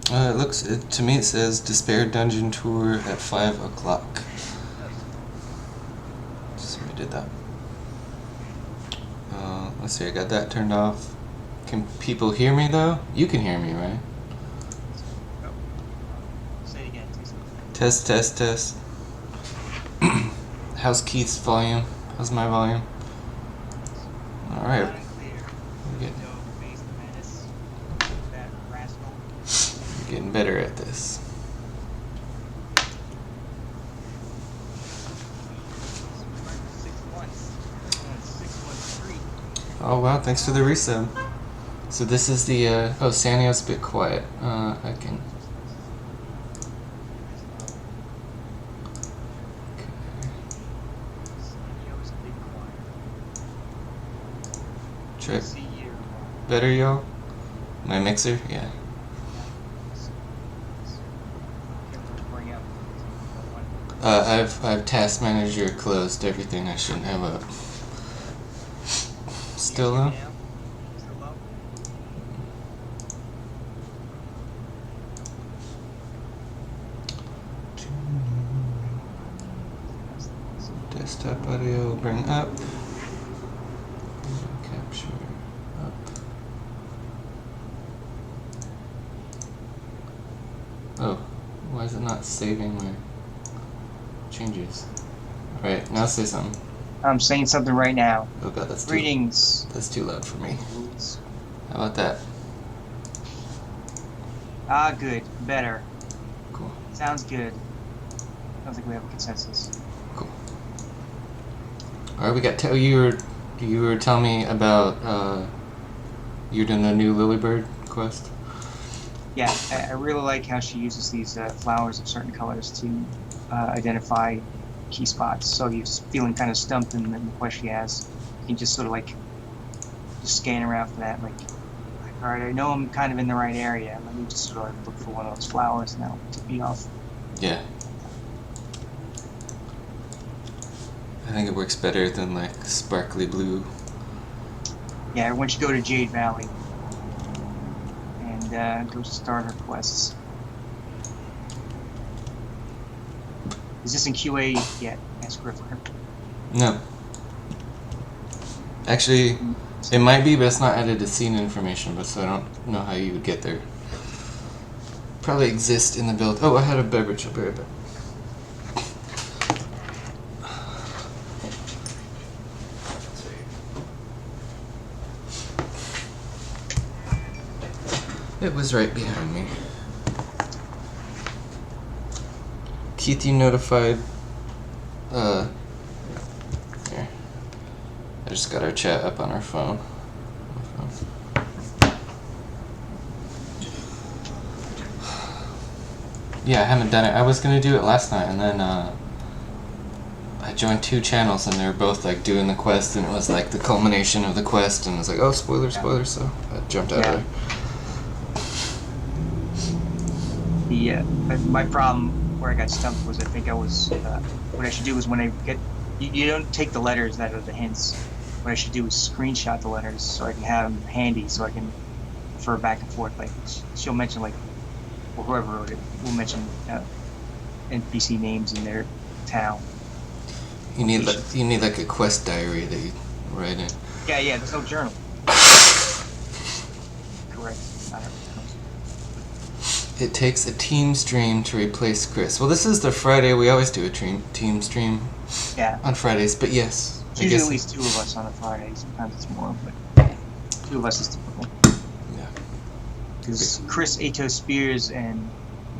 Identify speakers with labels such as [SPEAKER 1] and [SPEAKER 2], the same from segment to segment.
[SPEAKER 1] To me it says Despair Dungeon Tour at 5 o'clock. Somebody did that. Let's see, I got that turned off. Can people hear me though? You can hear me, right?
[SPEAKER 2] Oh. Say it again.
[SPEAKER 1] Test, test, test. How's Keith's volume? How's my volume? Alright.
[SPEAKER 2] Loud and clear. Face the menace. That rascal.
[SPEAKER 1] We're getting better at this. Oh wow, thanks for the resub. So this is the, oh, Sanio's a bit quiet. I can... Check. Better, y'all? My mixer? Yeah. I've task manager closed everything. I shouldn't have up. Still low? Desktop audio bring up. Capture up. Oh, why is it not saving my changes? Alright, now say something.
[SPEAKER 2] I'm saying something right now.
[SPEAKER 1] Oh god,
[SPEAKER 2] Greetings.
[SPEAKER 1] That's too loud for me. How about that?
[SPEAKER 2] Ah, good. Better.
[SPEAKER 1] Cool.
[SPEAKER 2] Sounds good. Sounds like we have a consensus.
[SPEAKER 1] Cool. Alright, we got you were telling me about you're doing the new Lilybird quest?
[SPEAKER 2] Yeah, I really like how she uses these flowers of certain colors to identify key spots. So you're feeling kind of stumped in the quest she has. You can just sort of like just scan around for that. Like, all right, I know I'm kind of in the right area. Let me just sort of look for one of those flowers and that'll tip me off.
[SPEAKER 1] Yeah. I think it works better than like sparkly blue.
[SPEAKER 2] Yeah, once you go to Jade Valley and go start her quests. Is this in QA yet? Ask Griffler.
[SPEAKER 1] No. Actually, it might be, but it's not added to scene information, but so I don't know how you would get there. Probably exist in the build. Oh, I had a beverage. I'll be right back. It was right behind me. Keith, you notified... Here. I just got our chat up on our phone. Yeah, I haven't done it. I was gonna do it last night, and then I joined 2 channels, and they were both like doing the quest, and it was like the culmination of the quest, and it was like, oh, spoiler, so I jumped out of there.
[SPEAKER 2] My problem where I got stumped was I think I was what I should do is when I get you don't take the letters that are the hints. What I should do is screenshot the letters so I can have them handy so I can refer back and forth. Like she'll mention like or whoever wrote it will mention NPC names in their town.
[SPEAKER 1] You need like a quest diary that you write in.
[SPEAKER 2] Yeah. There's no journal. Correct.
[SPEAKER 1] It takes a team stream to replace Chris. Well, this is the Friday. We always do a team stream.
[SPEAKER 2] Yeah.
[SPEAKER 1] On Fridays, but yes.
[SPEAKER 2] It's usually at least 2 of us on a Friday. Sometimes it's more, but 2 of us is typical.
[SPEAKER 1] Yeah.
[SPEAKER 2] Because Chris Ato Spears and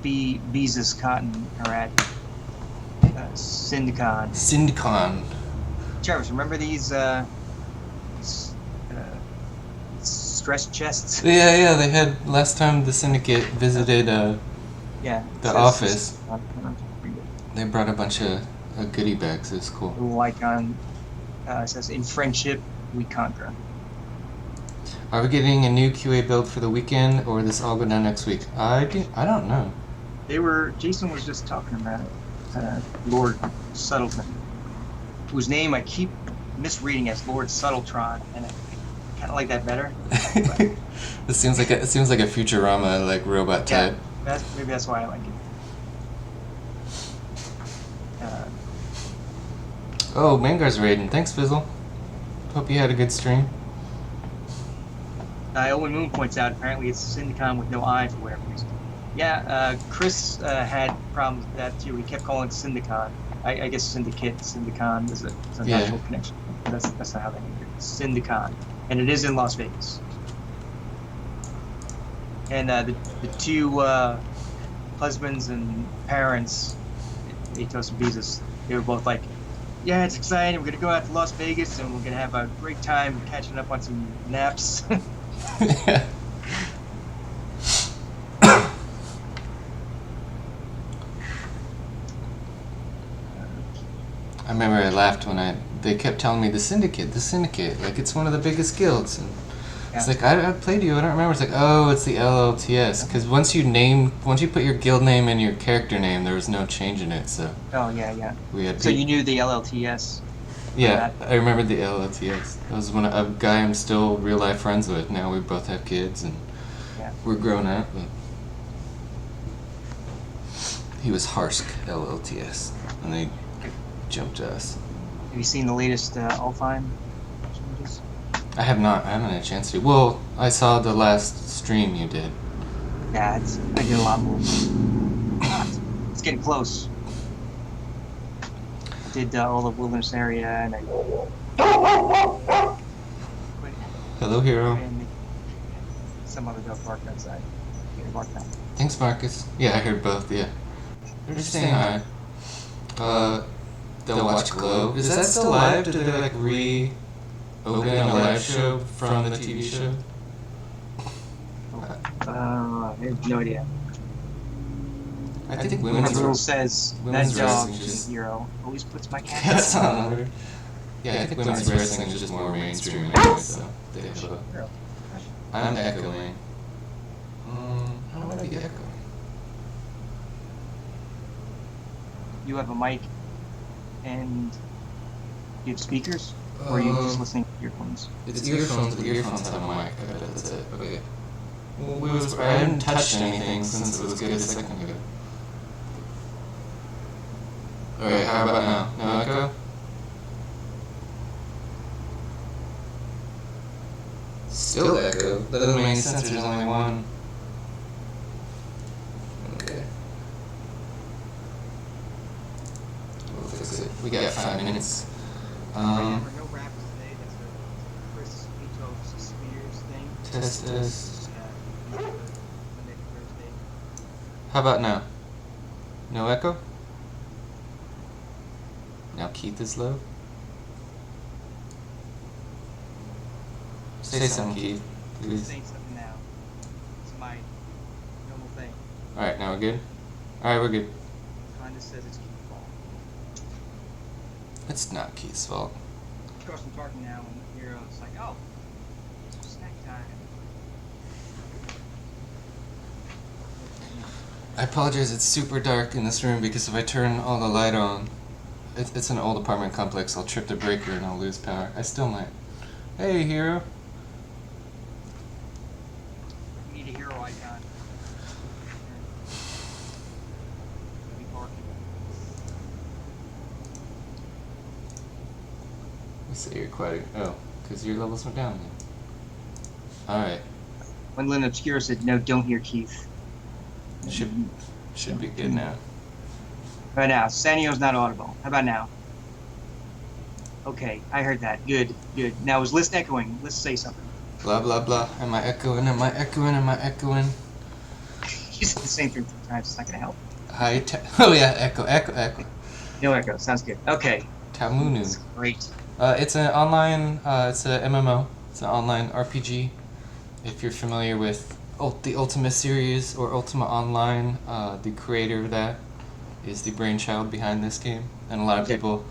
[SPEAKER 2] Beezus Cotton are at Syndicon.
[SPEAKER 1] Syndicon.
[SPEAKER 2] Jarvis, remember these stress chests?
[SPEAKER 1] Yeah, they had last time the Syndicate visited the office. They brought a bunch of goodie bags. It was cool.
[SPEAKER 2] A little icon says, "In friendship, we conquer."
[SPEAKER 1] Are we getting a new QA build for the weekend, or this all go down next week? I don't know.
[SPEAKER 2] Jason was just talking about it. Lord Subtleton, whose name I keep misreading as Lord Subtletron, and I kind of like that better.
[SPEAKER 1] It seems like a Futurama like robot type.
[SPEAKER 2] Maybe that's why I like it.
[SPEAKER 1] Oh, Mangar's raiding. Thanks, Fizzle. Hope you had a good stream.
[SPEAKER 2] Owen Moon points out apparently it's Syndicon with no I for whatever reason. Yeah, Chris had problems with that too. He kept calling it Syndicon. I guess Syndicate, Syndicon is a natural connection. That's not how they named it. Syndicon, and it is in Las Vegas. And the two husbands and parents, Atos and Bezos, they were both like, "Yeah, it's exciting. We're gonna go out to Las Vegas and we're gonna have a great time catching up on some naps."
[SPEAKER 1] I remember I laughed when they kept telling me the Syndicate, like it's one of the biggest guilds. And it's like I played you. I don't remember. It's like, oh, it's the LLTS. Because once you put your guild name and your character name, there was no change in it. So.
[SPEAKER 2] Oh yeah.
[SPEAKER 1] We had.
[SPEAKER 2] So you knew the LLTS.
[SPEAKER 1] Yeah, I remember the LLTS. That was a guy I'm still real life friends with. Now we both have kids and we're grown up. But he was Harsk LLTS, and they jumped us.
[SPEAKER 2] Have you seen the latest Alfheim changes?
[SPEAKER 1] I have not. I haven't had a chance to. Well, I saw the last stream you did.
[SPEAKER 2] Yeah, I did a lot more. It's getting close. I did all the wilderness area, and I.
[SPEAKER 1] Hello, hero.
[SPEAKER 2] And some other dog barked outside. Barked out.
[SPEAKER 1] Thanks, Marcus. Yeah, I heard both. Yeah. They're just saying hi. They'll watch Glow. Is that still live? Did they like reopen a live show from the TV show?
[SPEAKER 2] I have no idea.
[SPEAKER 1] I think women's
[SPEAKER 2] Rule says that
[SPEAKER 1] women's
[SPEAKER 2] dog
[SPEAKER 1] wrestling
[SPEAKER 2] is
[SPEAKER 1] just-
[SPEAKER 2] a hero. Always puts my cat.
[SPEAKER 1] That's not weird. Yeah, I think women's wrestling is just more mainstream anyway, so they have a... I'm echoing. How would I be echoing?
[SPEAKER 2] You have a mic, and you have speakers, or are you just listening to earphones?
[SPEAKER 1] It's earphones, but earphones have a mic. I bet that's it. Okay. Well, I hadn't touched anything since it was good a second ago. Alright, how about now? No echo? Still echo? That doesn't make any sense, there's only one. Okay. We'll fix it. We got 5 minutes.
[SPEAKER 2] No raps today. That's a Chris Atos Spears thing.
[SPEAKER 1] Test.
[SPEAKER 2] Monday to Thursday.
[SPEAKER 1] How about now? No echo? Now Keith is low? Say something, Keith,
[SPEAKER 2] I'm
[SPEAKER 1] please.
[SPEAKER 2] saying something now. It's my normal thing.
[SPEAKER 1] Alright, now we're good? Alright, we're good.
[SPEAKER 2] Kinda says it's Keith's fault.
[SPEAKER 1] It's not Keith's fault.
[SPEAKER 2] Of course, I'm talking now, and the hero is like, oh, it's snack time.
[SPEAKER 1] I apologize, it's super dark in this room because if I turn all the light on, it's an old apartment complex, I'll trip the breaker and I'll lose power. I still might. Hey, hero.
[SPEAKER 2] We need a hero icon. Be barking.
[SPEAKER 1] You say you're quite... Oh, because your levels went down then. Alright.
[SPEAKER 2] When Lynn Obscura said, no, don't hear Keith.
[SPEAKER 1] Should be good now.
[SPEAKER 2] Right now, Sanio's not audible. How about now? Okay, I heard that. Good. Now, is List echoing? Let's say something.
[SPEAKER 1] Blah, blah, blah. Am I echoing? Am I echoing? Am I echoing?
[SPEAKER 2] You said the same thing 3 times. It's not going to help.
[SPEAKER 1] Hi, oh yeah, echo.
[SPEAKER 2] No echo. Sounds good. Okay.
[SPEAKER 1] Tamunu.
[SPEAKER 2] That's great.
[SPEAKER 1] It's an online, it's a MMO. It's an online RPG. If you're familiar with the Ultima series or Ultima Online, the creator of that is the brainchild behind this game. And a lot of people...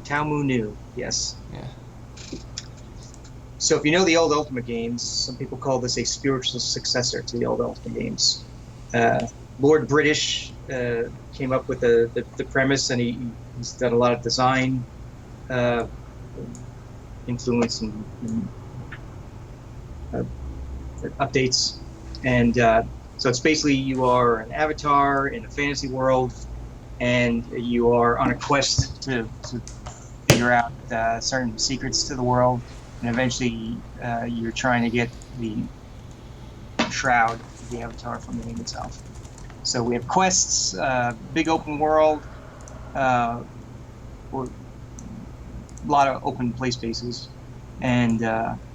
[SPEAKER 2] Tao Mu Nu, yes.
[SPEAKER 1] Yeah.
[SPEAKER 2] So if you know the old Ultima games, some people call this a spiritual successor to the old Ultima games. Lord British came up with the premise, and he's done a lot of design influence and updates. And So it's basically you are an avatar in a fantasy world, and you are on a quest to figure out certain secrets to the world, and eventually you're trying to get the shroud of the avatar from the game itself. So we have quests, big open world, uh, or a lot of open play spaces, and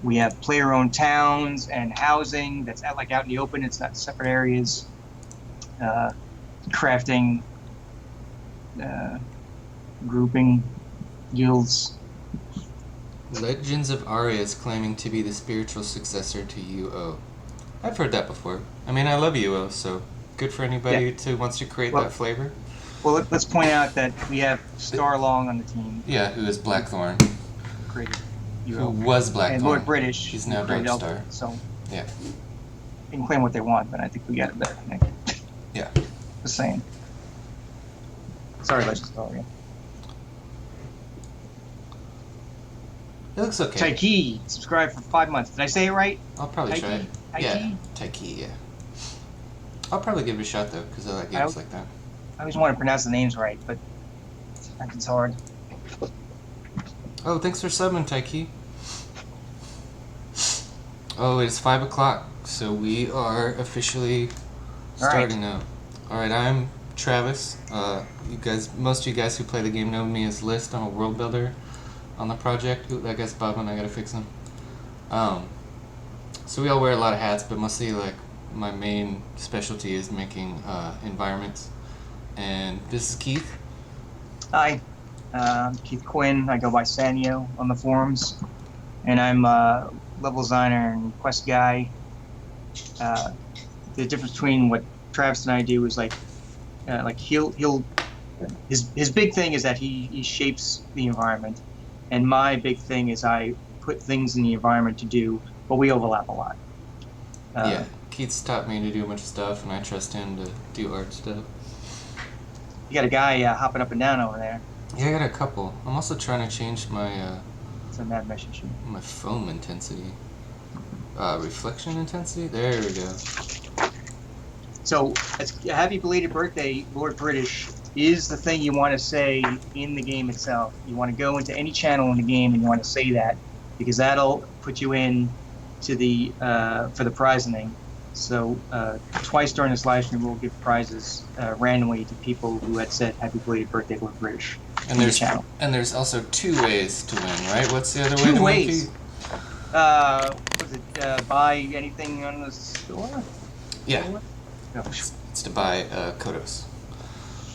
[SPEAKER 2] we have player-owned towns and housing that's like out in the open. It's not separate areas. Uh, crafting, uh, grouping, guilds.
[SPEAKER 1] Legends of Aria is claiming to be the spiritual successor to UO. I've heard that before. I mean, I love UO, so good for anybody who wants to create that flavor.
[SPEAKER 2] Well, let's point out that we have Starlong on the team.
[SPEAKER 1] Yeah, who is Blackthorn.
[SPEAKER 2] Created
[SPEAKER 1] Who
[SPEAKER 2] UO.
[SPEAKER 1] was Blackthorn.
[SPEAKER 2] And Lord British.
[SPEAKER 1] He's now
[SPEAKER 2] created
[SPEAKER 1] Darkstar.
[SPEAKER 2] Elf, so
[SPEAKER 1] Yeah.
[SPEAKER 2] they can claim what they want, but I think we got it better.
[SPEAKER 1] Yeah.
[SPEAKER 2] Just saying. Sorry, Legends of Aria.
[SPEAKER 1] It looks okay.
[SPEAKER 2] Taiki, subscribe for 5 months. Did I say it right?
[SPEAKER 1] I'll probably try it.
[SPEAKER 2] Taiki?
[SPEAKER 1] Yeah, Taiki, yeah. I'll probably give it a shot, though, because I like games like that.
[SPEAKER 2] I always want to pronounce the names right, but sometimes it's hard.
[SPEAKER 1] Oh, thanks for subbing, Taiki. Oh, it's 5 o'clock, so we are officially starting now. Alright, I'm Travis. Most of you guys who play the game know me as List. I'm a world builder on the project. Ooh, that guy's bubbling, I gotta fix him. So we all wear a lot of hats, but mostly like my main specialty is making environments. And this is Keith.
[SPEAKER 2] Hi, I'm Keith Quinn. I go by Sanyo on the forums, and I'm a level designer and quest guy. The difference between what Travis and I do is like his big thing is that he shapes the environment, and my big thing is I put things in the environment to do, but we overlap a lot.
[SPEAKER 1] Yeah, Keith's taught me to do a bunch of stuff, and I trust him to do art stuff.
[SPEAKER 2] You got a guy hopping up and down over there.
[SPEAKER 1] Yeah, I got a couple. I'm also trying to change my
[SPEAKER 2] It's a mad message.
[SPEAKER 1] my foam intensity. Reflection intensity? There we go.
[SPEAKER 2] So, a happy belated birthday, Lord British, is the thing you want to say in the game itself. You want to go into any channel in the game and you want to say that, because that'll put you in to the for the prizing. So twice during this live stream, we'll give prizes randomly to people who had said happy belated birthday, Lord British.
[SPEAKER 1] And there's also 2 ways to win, right? What's the other way
[SPEAKER 2] 2
[SPEAKER 1] to
[SPEAKER 2] ways.
[SPEAKER 1] win?
[SPEAKER 2] Was it buy anything on the store?
[SPEAKER 1] Yeah.
[SPEAKER 2] No.
[SPEAKER 1] It's to buy Kodos.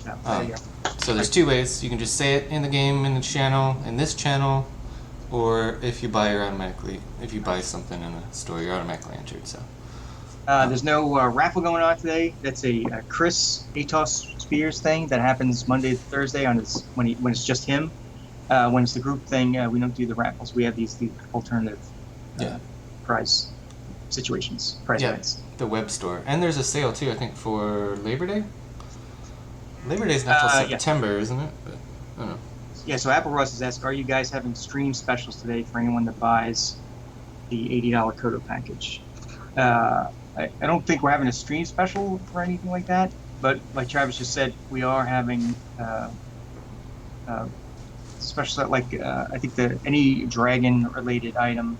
[SPEAKER 2] No, there you go.
[SPEAKER 1] So there's 2 ways. You can just say it in the game, in the channel, in this channel, or if you buy something in the store, you're automatically entered. So.
[SPEAKER 2] There's no raffle going on today. That's a Chris Atos Spears thing that happens Monday to Thursday when it's just him. When it's the group thing, we don't do the raffles. We have these alternative prize situations, prize events.
[SPEAKER 1] The web store. And there's a sale too, I think, for Labor Day? Labor Day's not till September, isn't it? But, I don't know.
[SPEAKER 2] Yeah, so Apple Ross is asking, are you guys having stream specials today for anyone that buys the $80 Kodo package? I don't think we're having a stream special for anything like that, but like Travis just said, we are having special, like I think any dragon-related item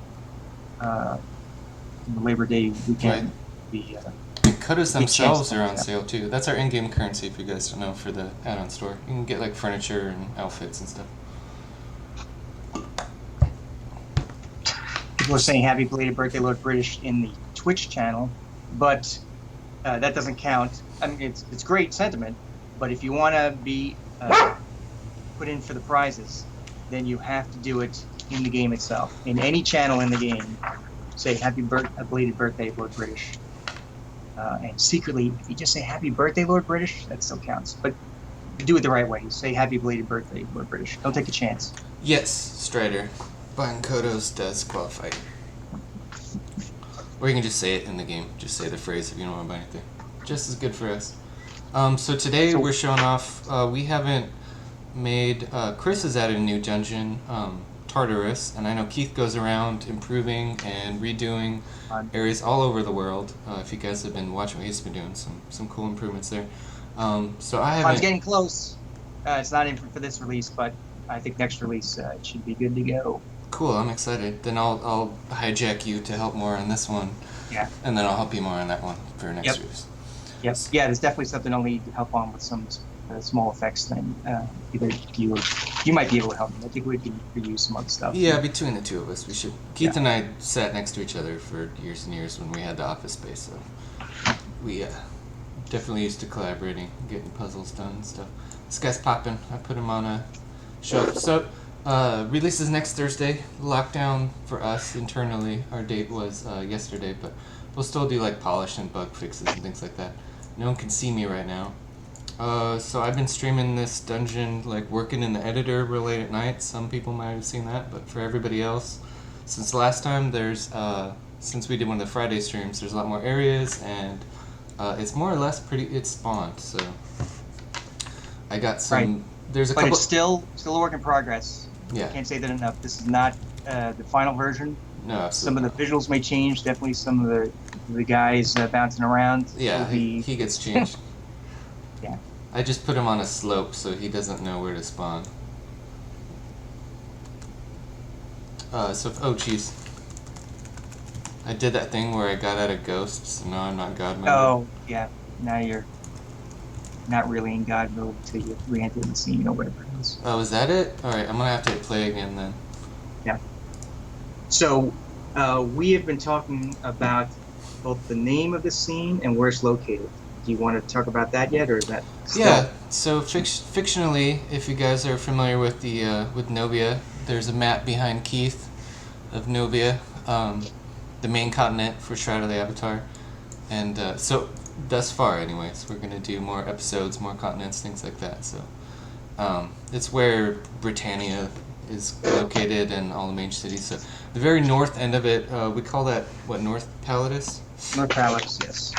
[SPEAKER 2] in the Labor Day weekend.
[SPEAKER 1] Right. And Kodos themselves are on sale too. That's our in-game currency, if you guys don't know, for the add-on store. You can get like furniture and outfits and stuff.
[SPEAKER 2] People are saying happy belated birthday, Lord British, in the Twitch channel, but that doesn't count. I mean, it's great sentiment, but if you want to be put in for the prizes, then you have to do it in the game itself. In any channel in the game, say happy belated birthday, Lord British. And secretly, if you just say happy birthday, Lord British, that still counts. But do it the right way. Say happy belated birthday, Lord British. Don't take a chance.
[SPEAKER 1] Yes, Strider. Buying Kodos does qualify. Or you can just say it in the game. Just say the phrase if you don't want to buy anything. Just as good for us. So today we're showing off, we haven't made, Chris has added a new dungeon, Tartarus, and I know Keith goes around improving and redoing areas all over the world. If you guys have been watching what he's been doing, some cool improvements there. So I
[SPEAKER 2] I was
[SPEAKER 1] haven't.
[SPEAKER 2] getting close. It's not in for this release, but I think next release it should be good to go.
[SPEAKER 1] Cool, I'm excited. Then I'll hijack you to help more on this one.
[SPEAKER 2] Yeah.
[SPEAKER 1] And then I'll help you more on that one for next
[SPEAKER 2] Yep.
[SPEAKER 1] release.
[SPEAKER 2] Yes. Yeah, there's definitely something I'll need help on with some small effects. Then either you might be able to help me. I think we can use some other stuff.
[SPEAKER 1] Yeah, between the two of us, we should. Keith and I sat next to each other for years and years when we had the office space, so we definitely used to collaborating, getting puzzles done and stuff. This guy's popping. I put him on a show. So, releases next Thursday. Lockdown for us internally. Our date was yesterday, but we'll still do like polish and bug fixes and things like that. No one can see me right now. So I've been streaming this dungeon, like working in the editor real late at night. Some people might have seen that, but for everybody else, since last time since we did one of the Friday streams, there's a lot more areas, and it's more or less it's spawned, so I got some,
[SPEAKER 2] Right.
[SPEAKER 1] There's a
[SPEAKER 2] But
[SPEAKER 1] couple.
[SPEAKER 2] it's still a work in progress.
[SPEAKER 1] Yeah.
[SPEAKER 2] Can't say that enough. This is not the final version.
[SPEAKER 1] No, absolutely.
[SPEAKER 2] Some of the visuals may change. Definitely some of the guys bouncing around.
[SPEAKER 1] Yeah,
[SPEAKER 2] will be,
[SPEAKER 1] he gets changed.
[SPEAKER 2] Yeah.
[SPEAKER 1] I just put him on a slope so he doesn't know where to spawn. Oh jeez. I did that thing where I got out of ghosts, so now I'm not God mode.
[SPEAKER 2] Oh, yeah. Now you're not really in God mode until you re-enter the scene or whatever it is.
[SPEAKER 1] Oh, is that it? Alright, I'm gonna have to hit play again then.
[SPEAKER 2] Yeah. So, we have been talking about both the name of the scene and where it's located. Do you want to talk about that yet, or is that still...
[SPEAKER 1] Yeah, so fictionally, if you guys are familiar with with Novia, there's a map behind Keith of Novia, the main continent for Shroud of the Avatar. And so, thus far anyways, we're going to do more episodes, more continents, things like that. So, it's where Britannia is located and all the major cities. So, the very north end of it, we call that, what, North Palatus?
[SPEAKER 2] North Palace, yes.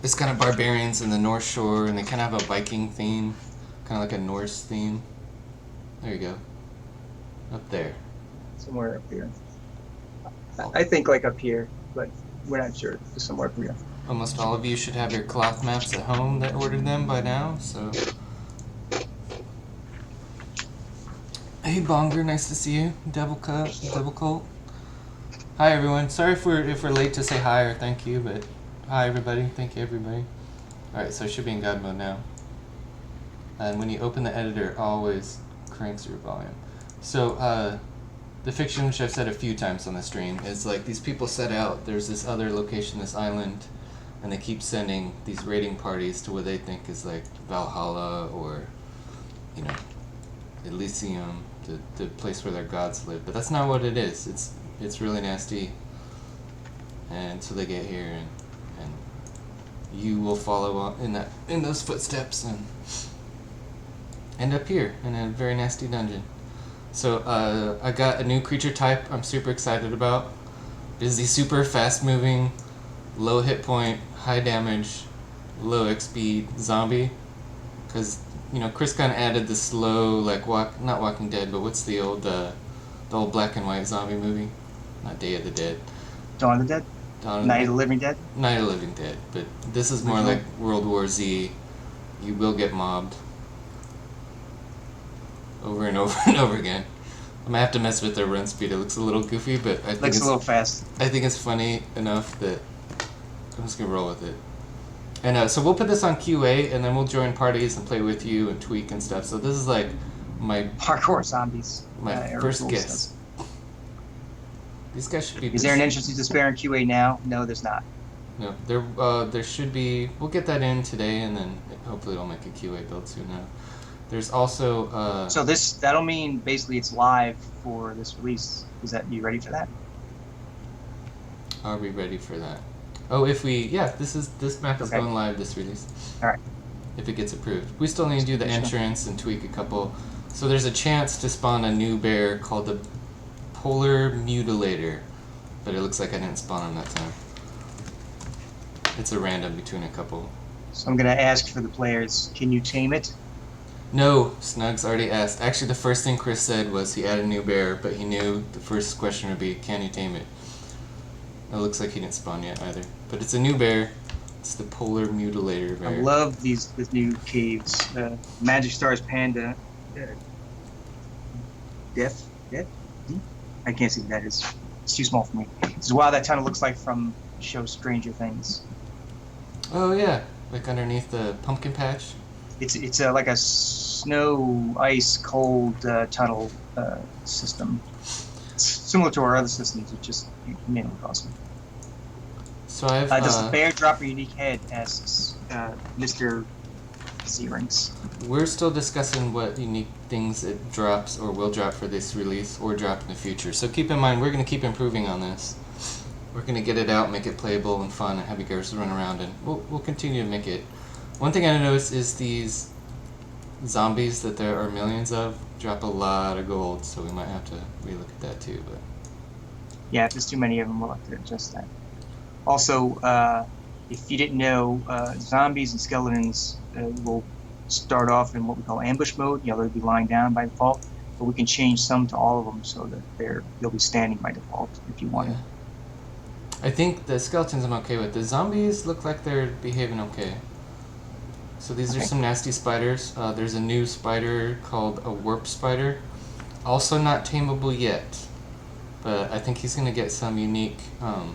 [SPEAKER 1] It's kind of barbarians in the North Shore, and they kind of have a Viking theme, kind of like a Norse theme. There you go. Up there.
[SPEAKER 2] Somewhere up here. I think like up here, but we're not sure. Just somewhere up here.
[SPEAKER 1] Almost all of you should have your cloth maps at home that ordered them by now, so... Hey Bonger, nice to see you. Devil Cult. Hi everyone. Sorry if we're late to say hi or thank you, but hi everybody. Thank you everybody. Alright, so I should be in God mode now. And when you open the editor, it always cranks your volume. So, the fiction, which I've said a few times on the stream, is like these people set out, there's this other location, this island, and they keep sending these raiding parties to what they think is like Valhalla or, you know, Elysium, the place where their gods live. But that's not what it is. It's really nasty. And so they get here, and you will follow in those footsteps and end up here in a very nasty dungeon. So I got a new creature type I'm super excited about. It is the super fast moving, low hit point, high damage, low XP zombie. Because, you know, Chris kind of added the slow, like, not Walking Dead, but what's the old black and white zombie movie? Not Day of the Dead.
[SPEAKER 2] Dawn of the Dead? Night of the Living Dead?
[SPEAKER 1] Night of the Living Dead, but this is more like World War Z. You will get mobbed. Over and over and over again. I might have to mess with their run speed. It looks a little goofy, but I think
[SPEAKER 2] Looks a little fast.
[SPEAKER 1] I think it's funny enough that I'm just gonna roll with it. And so we'll put this on QA, and then we'll join parties and play with you and tweak and stuff. So this is like my
[SPEAKER 2] Hardcore zombies.
[SPEAKER 1] first
[SPEAKER 2] Air
[SPEAKER 1] guess. These guys should be.
[SPEAKER 2] Is there an Entrances to Despair in QA now? No, there's not.
[SPEAKER 1] No, there should be. We'll get that in today, and then hopefully it'll make a QA build soon now. There's also.
[SPEAKER 2] So that'll mean basically it's live for this release. Is that you ready for that?
[SPEAKER 1] Are we ready for that? Oh, this map is
[SPEAKER 2] Okay.
[SPEAKER 1] going live this release.
[SPEAKER 2] All right.
[SPEAKER 1] If it gets approved, we still need to do the entrance and tweak a couple. So there's a chance to spawn a new bear called the Polar Mutilator, but it looks like I didn't spawn him that time. It's a random between a couple.
[SPEAKER 2] So I'm gonna ask for the players. Can you tame it?
[SPEAKER 1] No, Snugs already asked. Actually, the first thing Chris said was he added a new bear, but he knew the first question would be, can you tame it? It looks like he didn't spawn yet either. But it's a new bear. It's the Polar Mutilator
[SPEAKER 2] I
[SPEAKER 1] bear.
[SPEAKER 2] love these new caves. Magic Stars Panda. Def? Def? Deep? I can't see what that is. It's too small for me. This is wow, that tunnel looks like from the show Stranger Things.
[SPEAKER 1] Oh yeah, like underneath the pumpkin patch.
[SPEAKER 2] It's like a snow, ice, cold tunnel system. It's similar to our other systems. It's just humanely awesome.
[SPEAKER 1] So I've
[SPEAKER 2] Does the bear drop a unique head? Asks Mr. Xerinx.
[SPEAKER 1] we're still discussing what unique things it drops or will drop for this release or drop in the future. So keep in mind, we're going to keep improving on this. We're going to get it out, make it playable and fun, and have you guys run around, and we'll continue to make it. One thing I noticed is these zombies that there are millions of drop a lot of gold, so we might have to relook at that too. But
[SPEAKER 2] Yeah, if there's too many of them, we'll have to adjust that. Also, if you didn't know, zombies and skeletons will start off in what we call ambush mode. You know, they'll be lying down by default, but we can change some to all of them so that they'll be standing by default if you want
[SPEAKER 1] yeah.
[SPEAKER 2] to.
[SPEAKER 1] I think the skeletons I'm okay with. The zombies look like they're behaving okay. So these are
[SPEAKER 2] Okay.
[SPEAKER 1] some nasty spiders. There's a new spider called a warp spider. Also not tameable yet, but I think he's gonna get some unique, what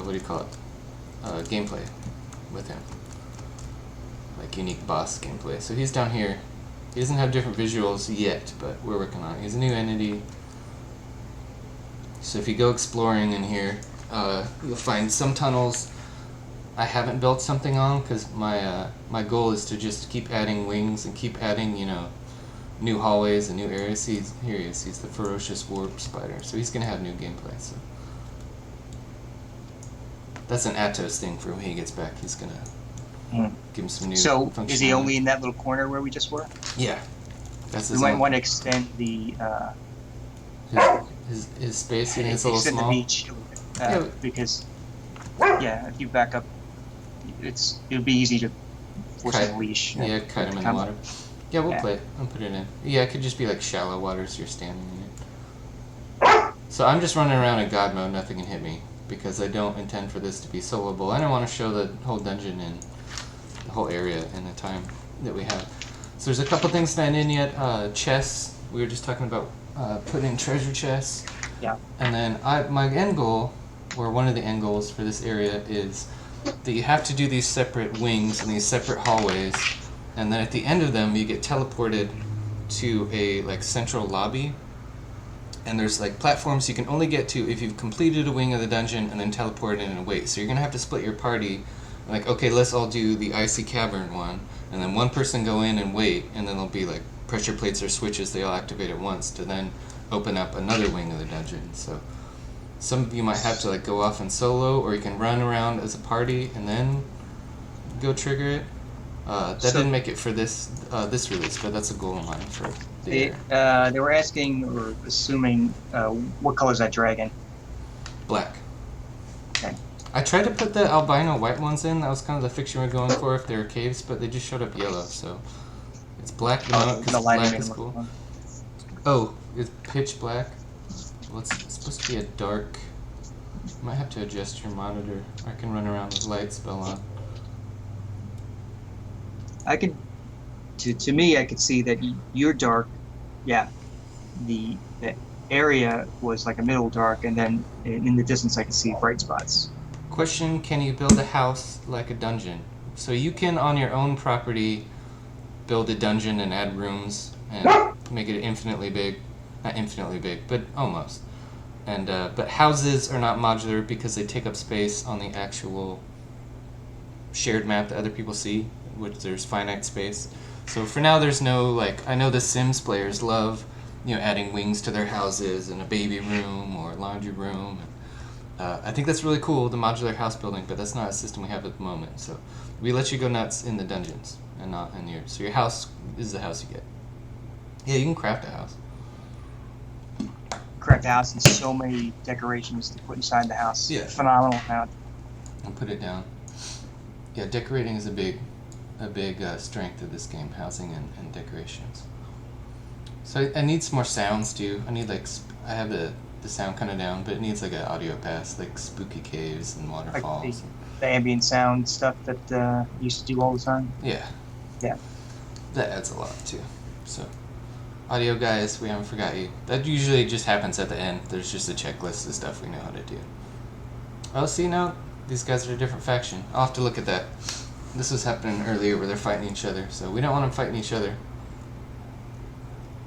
[SPEAKER 1] do you call it? Gameplay with him. Like unique boss gameplay. So he's down here. He doesn't have different visuals yet, but we're working on it. He's a new entity. So if you go exploring in here, you'll find some tunnels I haven't built something on because my goal is to just keep adding wings and keep adding, new hallways and new areas. Here he is. He's the ferocious warp spider. So he's gonna have new gameplay. So that's an Atos thing for when he gets back. He's gonna give him some new.
[SPEAKER 2] So, is he
[SPEAKER 1] functionality.
[SPEAKER 2] only in that little corner where we just were?
[SPEAKER 1] Yeah, that's
[SPEAKER 2] We
[SPEAKER 1] his.
[SPEAKER 2] might
[SPEAKER 1] own-
[SPEAKER 2] want to extend the
[SPEAKER 1] his space. And it's a little
[SPEAKER 2] extend the
[SPEAKER 1] small.
[SPEAKER 2] beach
[SPEAKER 1] Yeah.
[SPEAKER 2] because if you back up, it would be easy to force
[SPEAKER 1] Kite.
[SPEAKER 2] a leash.
[SPEAKER 1] Yeah, kite him in the
[SPEAKER 2] Come-
[SPEAKER 1] water. Yeah, we'll
[SPEAKER 2] Yeah.
[SPEAKER 1] play it. I'll put it in. Yeah, it could just be like shallow water, so you're standing in it. So I'm just running around in God mode, nothing can hit me, because I don't intend for this to be soloable. I don't want to show the whole dungeon and the whole area in the time that we have. So there's a couple things not in yet. Chests. We were just talking about putting in treasure chests.
[SPEAKER 2] Yeah.
[SPEAKER 1] And then my end goal, or one of the end goals for this area, is that you have to do these separate wings and these separate hallways, and then at the end of them you get teleported to a central lobby, and there's platforms you can only get to if you've completed a wing of the dungeon and then teleported in and wait. So you're gonna have to split your party. Okay, let's all do the icy cavern one, and then one person go in and wait, and then there'll be pressure plates or switches they all activate at once to then open up another wing of the dungeon. So some of you might have to go off in solo, or you can run around as a party and then go trigger it. That
[SPEAKER 2] So-
[SPEAKER 1] didn't make it for this release, but that's a goal of mine for the year.
[SPEAKER 2] They were asking or assuming what color is that dragon?
[SPEAKER 1] Black.
[SPEAKER 2] Okay.
[SPEAKER 1] I tried to put the albino white ones in. That was kind of the fixture we were going for if they were caves, but they just showed up yellow. So it's black because
[SPEAKER 2] the lighting
[SPEAKER 1] black
[SPEAKER 2] made
[SPEAKER 1] is
[SPEAKER 2] them look
[SPEAKER 1] cool.
[SPEAKER 2] fun.
[SPEAKER 1] Oh, it's pitch black. Well, it's supposed to be a dark. You might have to adjust your monitor. I can run around with light spell on.
[SPEAKER 2] I could, to me, I could see that you're dark. Yeah, the area was like a middle dark, and then in the distance I could see bright spots.
[SPEAKER 1] Question: can you build a house like a dungeon? So you can, on your own property, build a dungeon and add rooms and make it infinitely big. Not infinitely big, but almost. And but houses are not modular because they take up space on the actual shared map that other people see, which there's finite space. So for now, there's no I know the Sims players love, adding wings to their houses and a baby room or laundry room. I think that's really cool, the modular house building, but that's not a system we have at the moment. So we let you go nuts in the dungeons and not in yours. So your house is the house you get. Yeah, you can craft a house.
[SPEAKER 2] Craft the house and so many decorations to put inside the house.
[SPEAKER 1] Yeah.
[SPEAKER 2] Phenomenal amount.
[SPEAKER 1] And put it down. Yeah, decorating is a big a big strength of this game, housing and decorations. So I need some more sounds too. I need like I have the sound kind of down, but it needs like an audio pass, like spooky caves and
[SPEAKER 2] Like
[SPEAKER 1] waterfalls.
[SPEAKER 2] the ambient sound stuff that you used to do all the time.
[SPEAKER 1] Yeah,
[SPEAKER 2] Yeah.
[SPEAKER 1] that adds a lot too. So, audio guys, we haven't forgot you. That usually just happens at the end. There's just a checklist of stuff we know how to do. Oh, see now, these guys are a different faction. I'll have to look at that. This was happening earlier where they're fighting each other, so we don't want them fighting each other.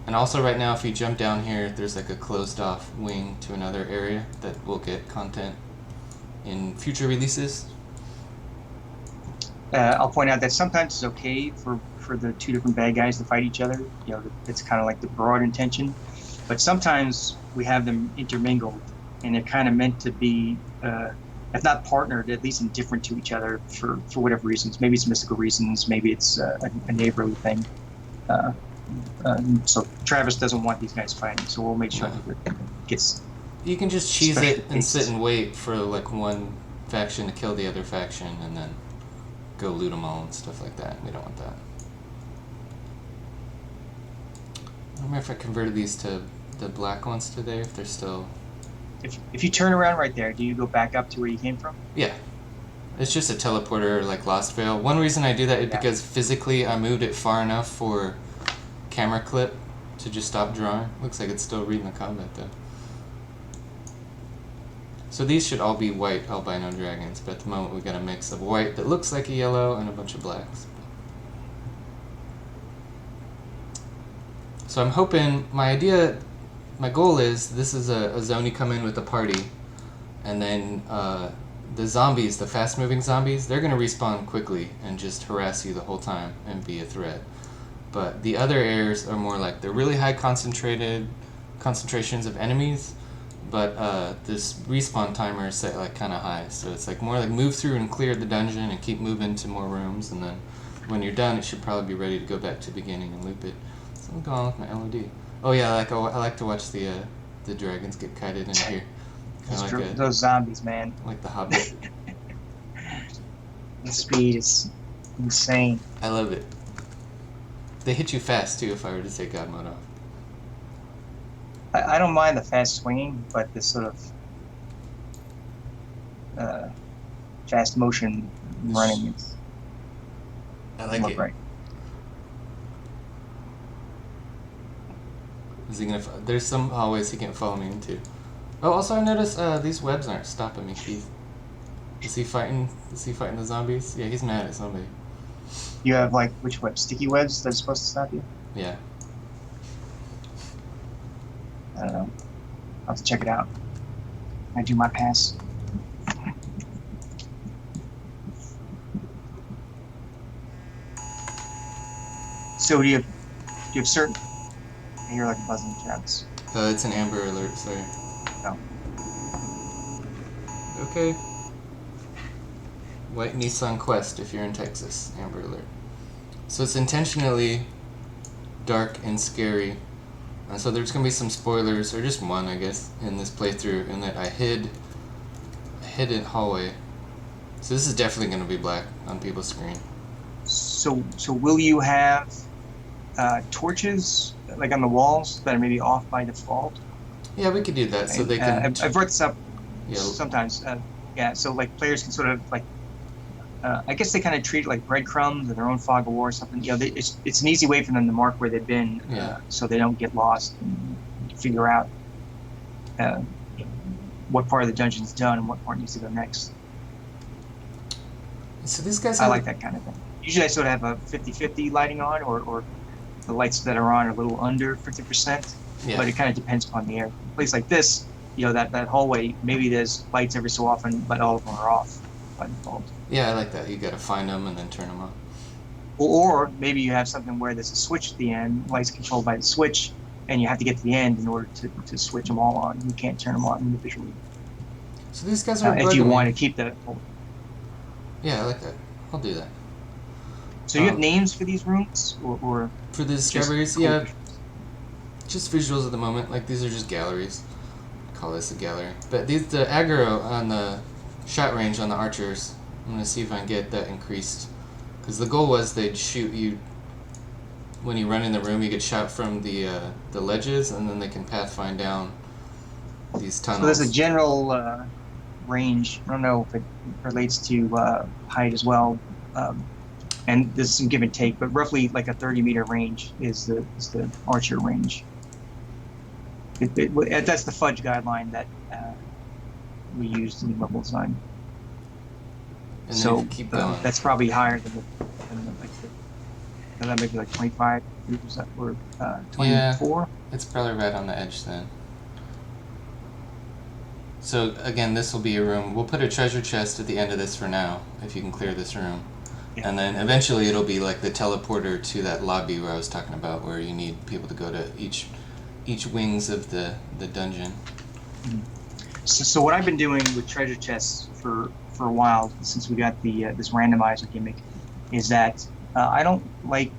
[SPEAKER 1] And also right now, if you jump down here, there's like a closed off wing to another area that will get content in future releases.
[SPEAKER 2] I'll point out that sometimes it's okay for the two different bad guys to fight each other. You know, it's kind of like the broad intention. But sometimes we have them intermingled, and they're kind of meant to be, if not partnered, at least indifferent to each other for whatever reasons. Maybe it's mystical reasons. Maybe it's a neighborly thing. So Travis doesn't want these guys fighting, so we'll make sure that it gets.
[SPEAKER 1] You can just cheese
[SPEAKER 2] special
[SPEAKER 1] it and
[SPEAKER 2] tastes.
[SPEAKER 1] sit and wait for like one faction to kill the other faction, and then go loot them all and stuff like that. We don't want that. I don't remember if I converted these to the black ones today, if they're still...
[SPEAKER 2] If you turn around right there, do you go back up to where you came from?
[SPEAKER 1] Yeah. It's just a teleporter like Lost Veil. One reason I do that is
[SPEAKER 2] Yeah.
[SPEAKER 1] because physically I moved it far enough for camera clip to just stop drawing. Looks like it's still reading the combat though. So these should all be white albino dragons, but at the moment we got a mix of white that looks like a yellow and a bunch of blacks. So I'm hoping, my goal is, this is a zone you come in with a party, and then the zombies, the fast moving zombies, they're going to respawn quickly and just harass you the whole time and be a threat. But the other areas are more like, they're really high concentrations of enemies, but this respawn timer is set like kind of high, so it's like more like move through and clear the dungeon and keep moving to more rooms, and then when you're done it should probably be ready to go back to the beginning and loop it. So I'm going with my LOD. Oh yeah, I like to watch the dragons get kited in here.
[SPEAKER 2] Those zombies, man.
[SPEAKER 1] Like the Hobbit.
[SPEAKER 2] The speed is insane.
[SPEAKER 1] I love it. They hit you fast too if I were to take God mode off.
[SPEAKER 2] I don't mind the fast swinging, but this sort of fast motion running is
[SPEAKER 1] I like
[SPEAKER 2] not
[SPEAKER 1] it.
[SPEAKER 2] right.
[SPEAKER 1] Is he gonna? There's some hallways he can't follow me into. Oh, also I noticed these webs aren't stopping me, Keith. Is he fighting? Is he fighting the zombies? Yeah, he's mad at somebody.
[SPEAKER 2] You have like which webs? Sticky webs that are supposed to stop you?
[SPEAKER 1] Yeah.
[SPEAKER 2] I don't know. I'll have to check it out. I do my pass. So do you have certain? I hear like a buzzing, Travis.
[SPEAKER 1] It's an Amber Alert. Sorry.
[SPEAKER 2] No.
[SPEAKER 1] Okay. White Nissan Quest if you're in Texas. Amber Alert. So it's intentionally dark and scary. And so there's going to be some spoilers, or just one, I guess, in this playthrough, in that I hid a hidden hallway. So this is definitely going to be black on people's screen.
[SPEAKER 2] So will you have torches like on the walls that are maybe off by default?
[SPEAKER 1] Yeah, we could do that, so they can...
[SPEAKER 2] I've brought this up
[SPEAKER 1] Yeah.
[SPEAKER 2] sometimes. Yeah, so like players can sort of like, I guess they kind of treat it like breadcrumbs or their own fog of war or something. You know, it's an easy way for them to mark where they've been,
[SPEAKER 1] Yeah.
[SPEAKER 2] so they don't get lost and figure out what part of the dungeon's done and what part needs to go next.
[SPEAKER 1] So these guys
[SPEAKER 2] I
[SPEAKER 1] have...
[SPEAKER 2] like that kind of thing. Usually I sort of have a 50-50 lighting on, or the lights that are on are a little under 50%,
[SPEAKER 1] Yeah.
[SPEAKER 2] but it kind of depends upon the area. A place like this, you know, that hallway, maybe there's lights every so often, but all of them are off by default.
[SPEAKER 1] Yeah, I like that. You gotta find them and then turn them on.
[SPEAKER 2] Or maybe you have something where there's a switch at the end, lights controlled by the switch, and you have to get to the end in order to switch them all on. You can't turn them on individually.
[SPEAKER 1] So these guys are
[SPEAKER 2] If you
[SPEAKER 1] bugging me.
[SPEAKER 2] want to keep that.
[SPEAKER 1] Yeah, I like that. I'll do that.
[SPEAKER 2] So you have names for these rooms, or
[SPEAKER 1] For the
[SPEAKER 2] just
[SPEAKER 1] discoveries,
[SPEAKER 2] cool
[SPEAKER 1] yeah,
[SPEAKER 2] visuals?
[SPEAKER 1] just visuals at the moment. Like these are just galleries. Call this a gallery. But the aggro on the shot range on the archers, I'm gonna see if I can get that increased. Because the goal was they'd shoot you when you run in the room. You get shot from the ledges, and then they can pathfind down these tunnels.
[SPEAKER 2] So there's a general range. I don't know if it relates to height as well, and there's some give and take, but roughly like a 30-meter range is the archer range. That's the fudge guideline that we used in the level design.
[SPEAKER 1] And
[SPEAKER 2] so
[SPEAKER 1] then keep going.
[SPEAKER 2] That's probably higher than that maybe like 25 or 24.
[SPEAKER 1] Yeah, it's probably right on the edge then. So again, this will be a room. We'll put a treasure chest at the end of this for now, if you can clear this room. Yeah. And then eventually it'll be like the teleporter to that lobby where I was talking about, where you need people to go to each wings of the dungeon.
[SPEAKER 2] So what I've been doing with treasure chests for a while, since we got the this randomizer gimmick, is that I don't like.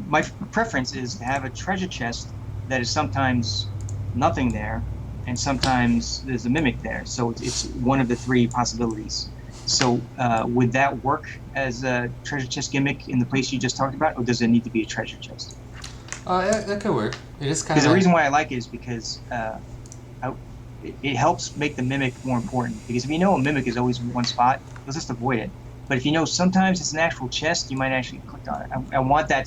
[SPEAKER 2] My preference is to have a treasure chest that is sometimes nothing there, and sometimes there's a mimic there. So it's one of the three possibilities. So would that work as a treasure chest gimmick in the place you just talked about, or does it need to be a treasure chest?
[SPEAKER 1] That could work. It is kind of.
[SPEAKER 2] Because the reason why I like it is because it helps make the mimic more important. Because if you know a mimic is always in one spot, you'll just avoid it. But if you know sometimes it's an actual chest, you might actually click on it. I want that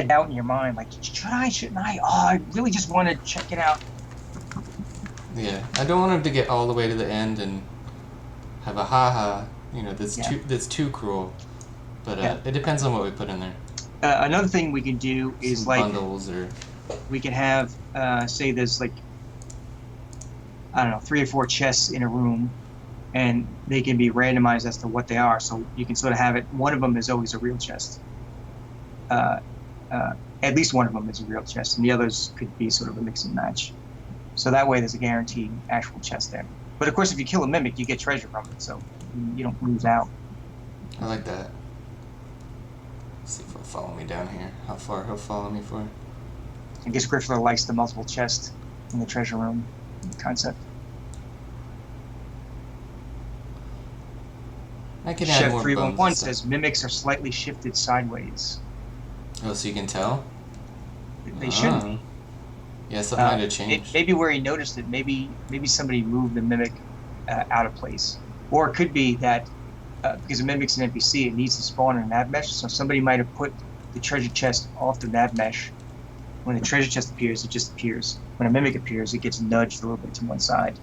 [SPEAKER 2] doubt in your mind, like, should I, shouldn't I? Oh, I really just want to check it out.
[SPEAKER 1] Yeah, I don't want him to get all the way to the end and have a ha-ha, that's too cruel. But it depends on what we put in there.
[SPEAKER 2] Another thing we can do is like
[SPEAKER 1] bundles, or
[SPEAKER 2] we can have say there's like, I don't know, 3 or 4 chests in a room, and they can be randomized as to what they are. So you can sort of have it. One of them is always a real chest. At least one of them is a real chest, and the others could be sort of a mix and match. So that way, there's a guaranteed actual chest there. But of course, if you kill a mimic, you get treasure from it, so you don't lose out.
[SPEAKER 1] I like that. Let's see if he'll follow me down here. How far he'll follow me for?
[SPEAKER 2] I guess Griffler likes the multiple chest in the treasure room concept.
[SPEAKER 1] I can add
[SPEAKER 2] Chef
[SPEAKER 1] more
[SPEAKER 2] 311 says mimics are slightly shifted sideways.
[SPEAKER 1] Oh, so you can tell?
[SPEAKER 2] They shouldn't be.
[SPEAKER 1] Yeah, something might have changed.
[SPEAKER 2] Maybe where he noticed it, maybe somebody moved the mimic out of place. Or it could be that because a mimic's an NPC, it needs to spawn in a nav mesh, so somebody might have put the treasure chest off the nav mesh. When the treasure chest appears, it just appears. When a mimic appears, it gets nudged a little bit to one side.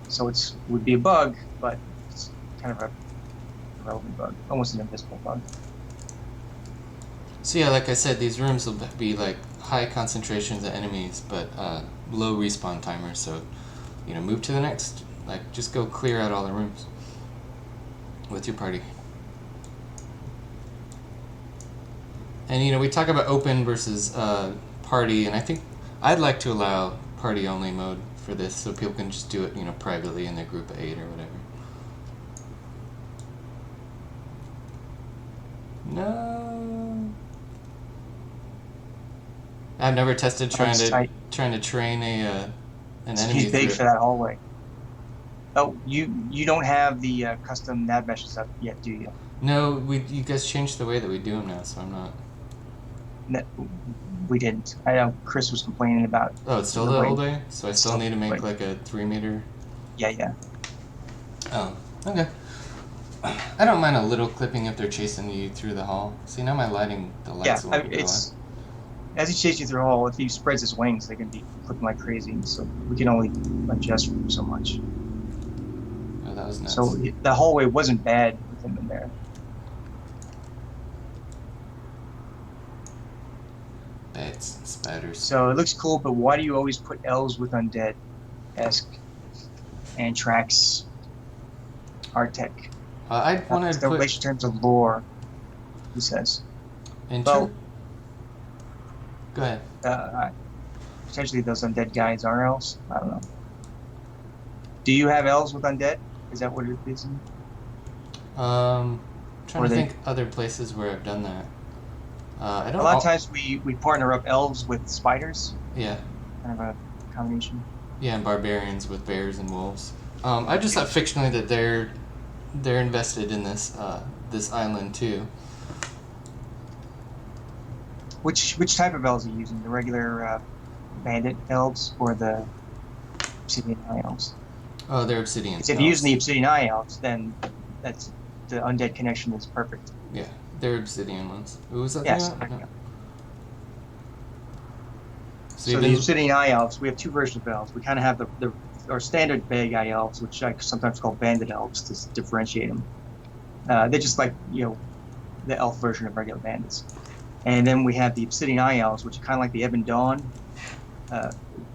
[SPEAKER 2] So it would be a bug, but it's kind of a irrelevant bug, almost an invisible bug.
[SPEAKER 1] So yeah, like I said, these rooms will be like high concentrations of enemies, but low respawn timers. So, move to the next. Like, just go clear out all the rooms with your party. And we talk about open versus party, and I think I'd like to allow party only mode for this, so people can just do it, privately in their group of 8 or whatever. No. I've never tested trying to train an enemy.
[SPEAKER 2] He's big for that hallway. Oh, you don't have the custom nav meshes up yet, do you?
[SPEAKER 1] No, you guys changed the way that we do them now, so I'm not.
[SPEAKER 2] No, we didn't. I know Chris was complaining about.
[SPEAKER 1] Oh, it's still the old way? So I still need to make like a 3 meter.
[SPEAKER 2] Yeah.
[SPEAKER 1] Oh, okay. I don't mind a little clipping if they're chasing you through the hall. See, now my lighting, the lights will go on.
[SPEAKER 2] As he chases you through the hall, if he spreads his wings, they can be clipping like crazy. So we can only adjust so much.
[SPEAKER 1] Oh, that was nuts.
[SPEAKER 2] So the hallway wasn't bad with him in there.
[SPEAKER 1] Bats, spiders.
[SPEAKER 2] So it looks cool, but why do you always put elves with undead? Ask Antrax Artec.
[SPEAKER 1] I wanted to
[SPEAKER 2] the relation terms of lore, he says.
[SPEAKER 1] Go ahead.
[SPEAKER 2] Potentially those undead guys are elves. I don't know. Do you have elves with undead? Is that what it is?
[SPEAKER 1] Trying to think other places where I've done that. I don't.
[SPEAKER 2] A lot of times we partner up elves with spiders.
[SPEAKER 1] Yeah.
[SPEAKER 2] Kind of a combination.
[SPEAKER 1] Yeah, and barbarians with bears and wolves. I just thought fictionally that they're invested in this island too.
[SPEAKER 2] Which type of elves are you using? The regular bandit elves or the obsidian eye elves?
[SPEAKER 1] Oh, they're obsidian.
[SPEAKER 2] If you're using the obsidian eye elves, then that's the undead connection is perfect.
[SPEAKER 1] Yeah, they're obsidian ones. Who was that
[SPEAKER 2] Yes.
[SPEAKER 1] thing? No.
[SPEAKER 2] So the obsidian eye elves, we have two versions of elves. We kind of have our standard bag eye elves, which I sometimes call bandit elves to differentiate them. They're just like the elf version of regular bandits. And then we have the obsidian eye elves, which are kind of like the Ebon Dawn.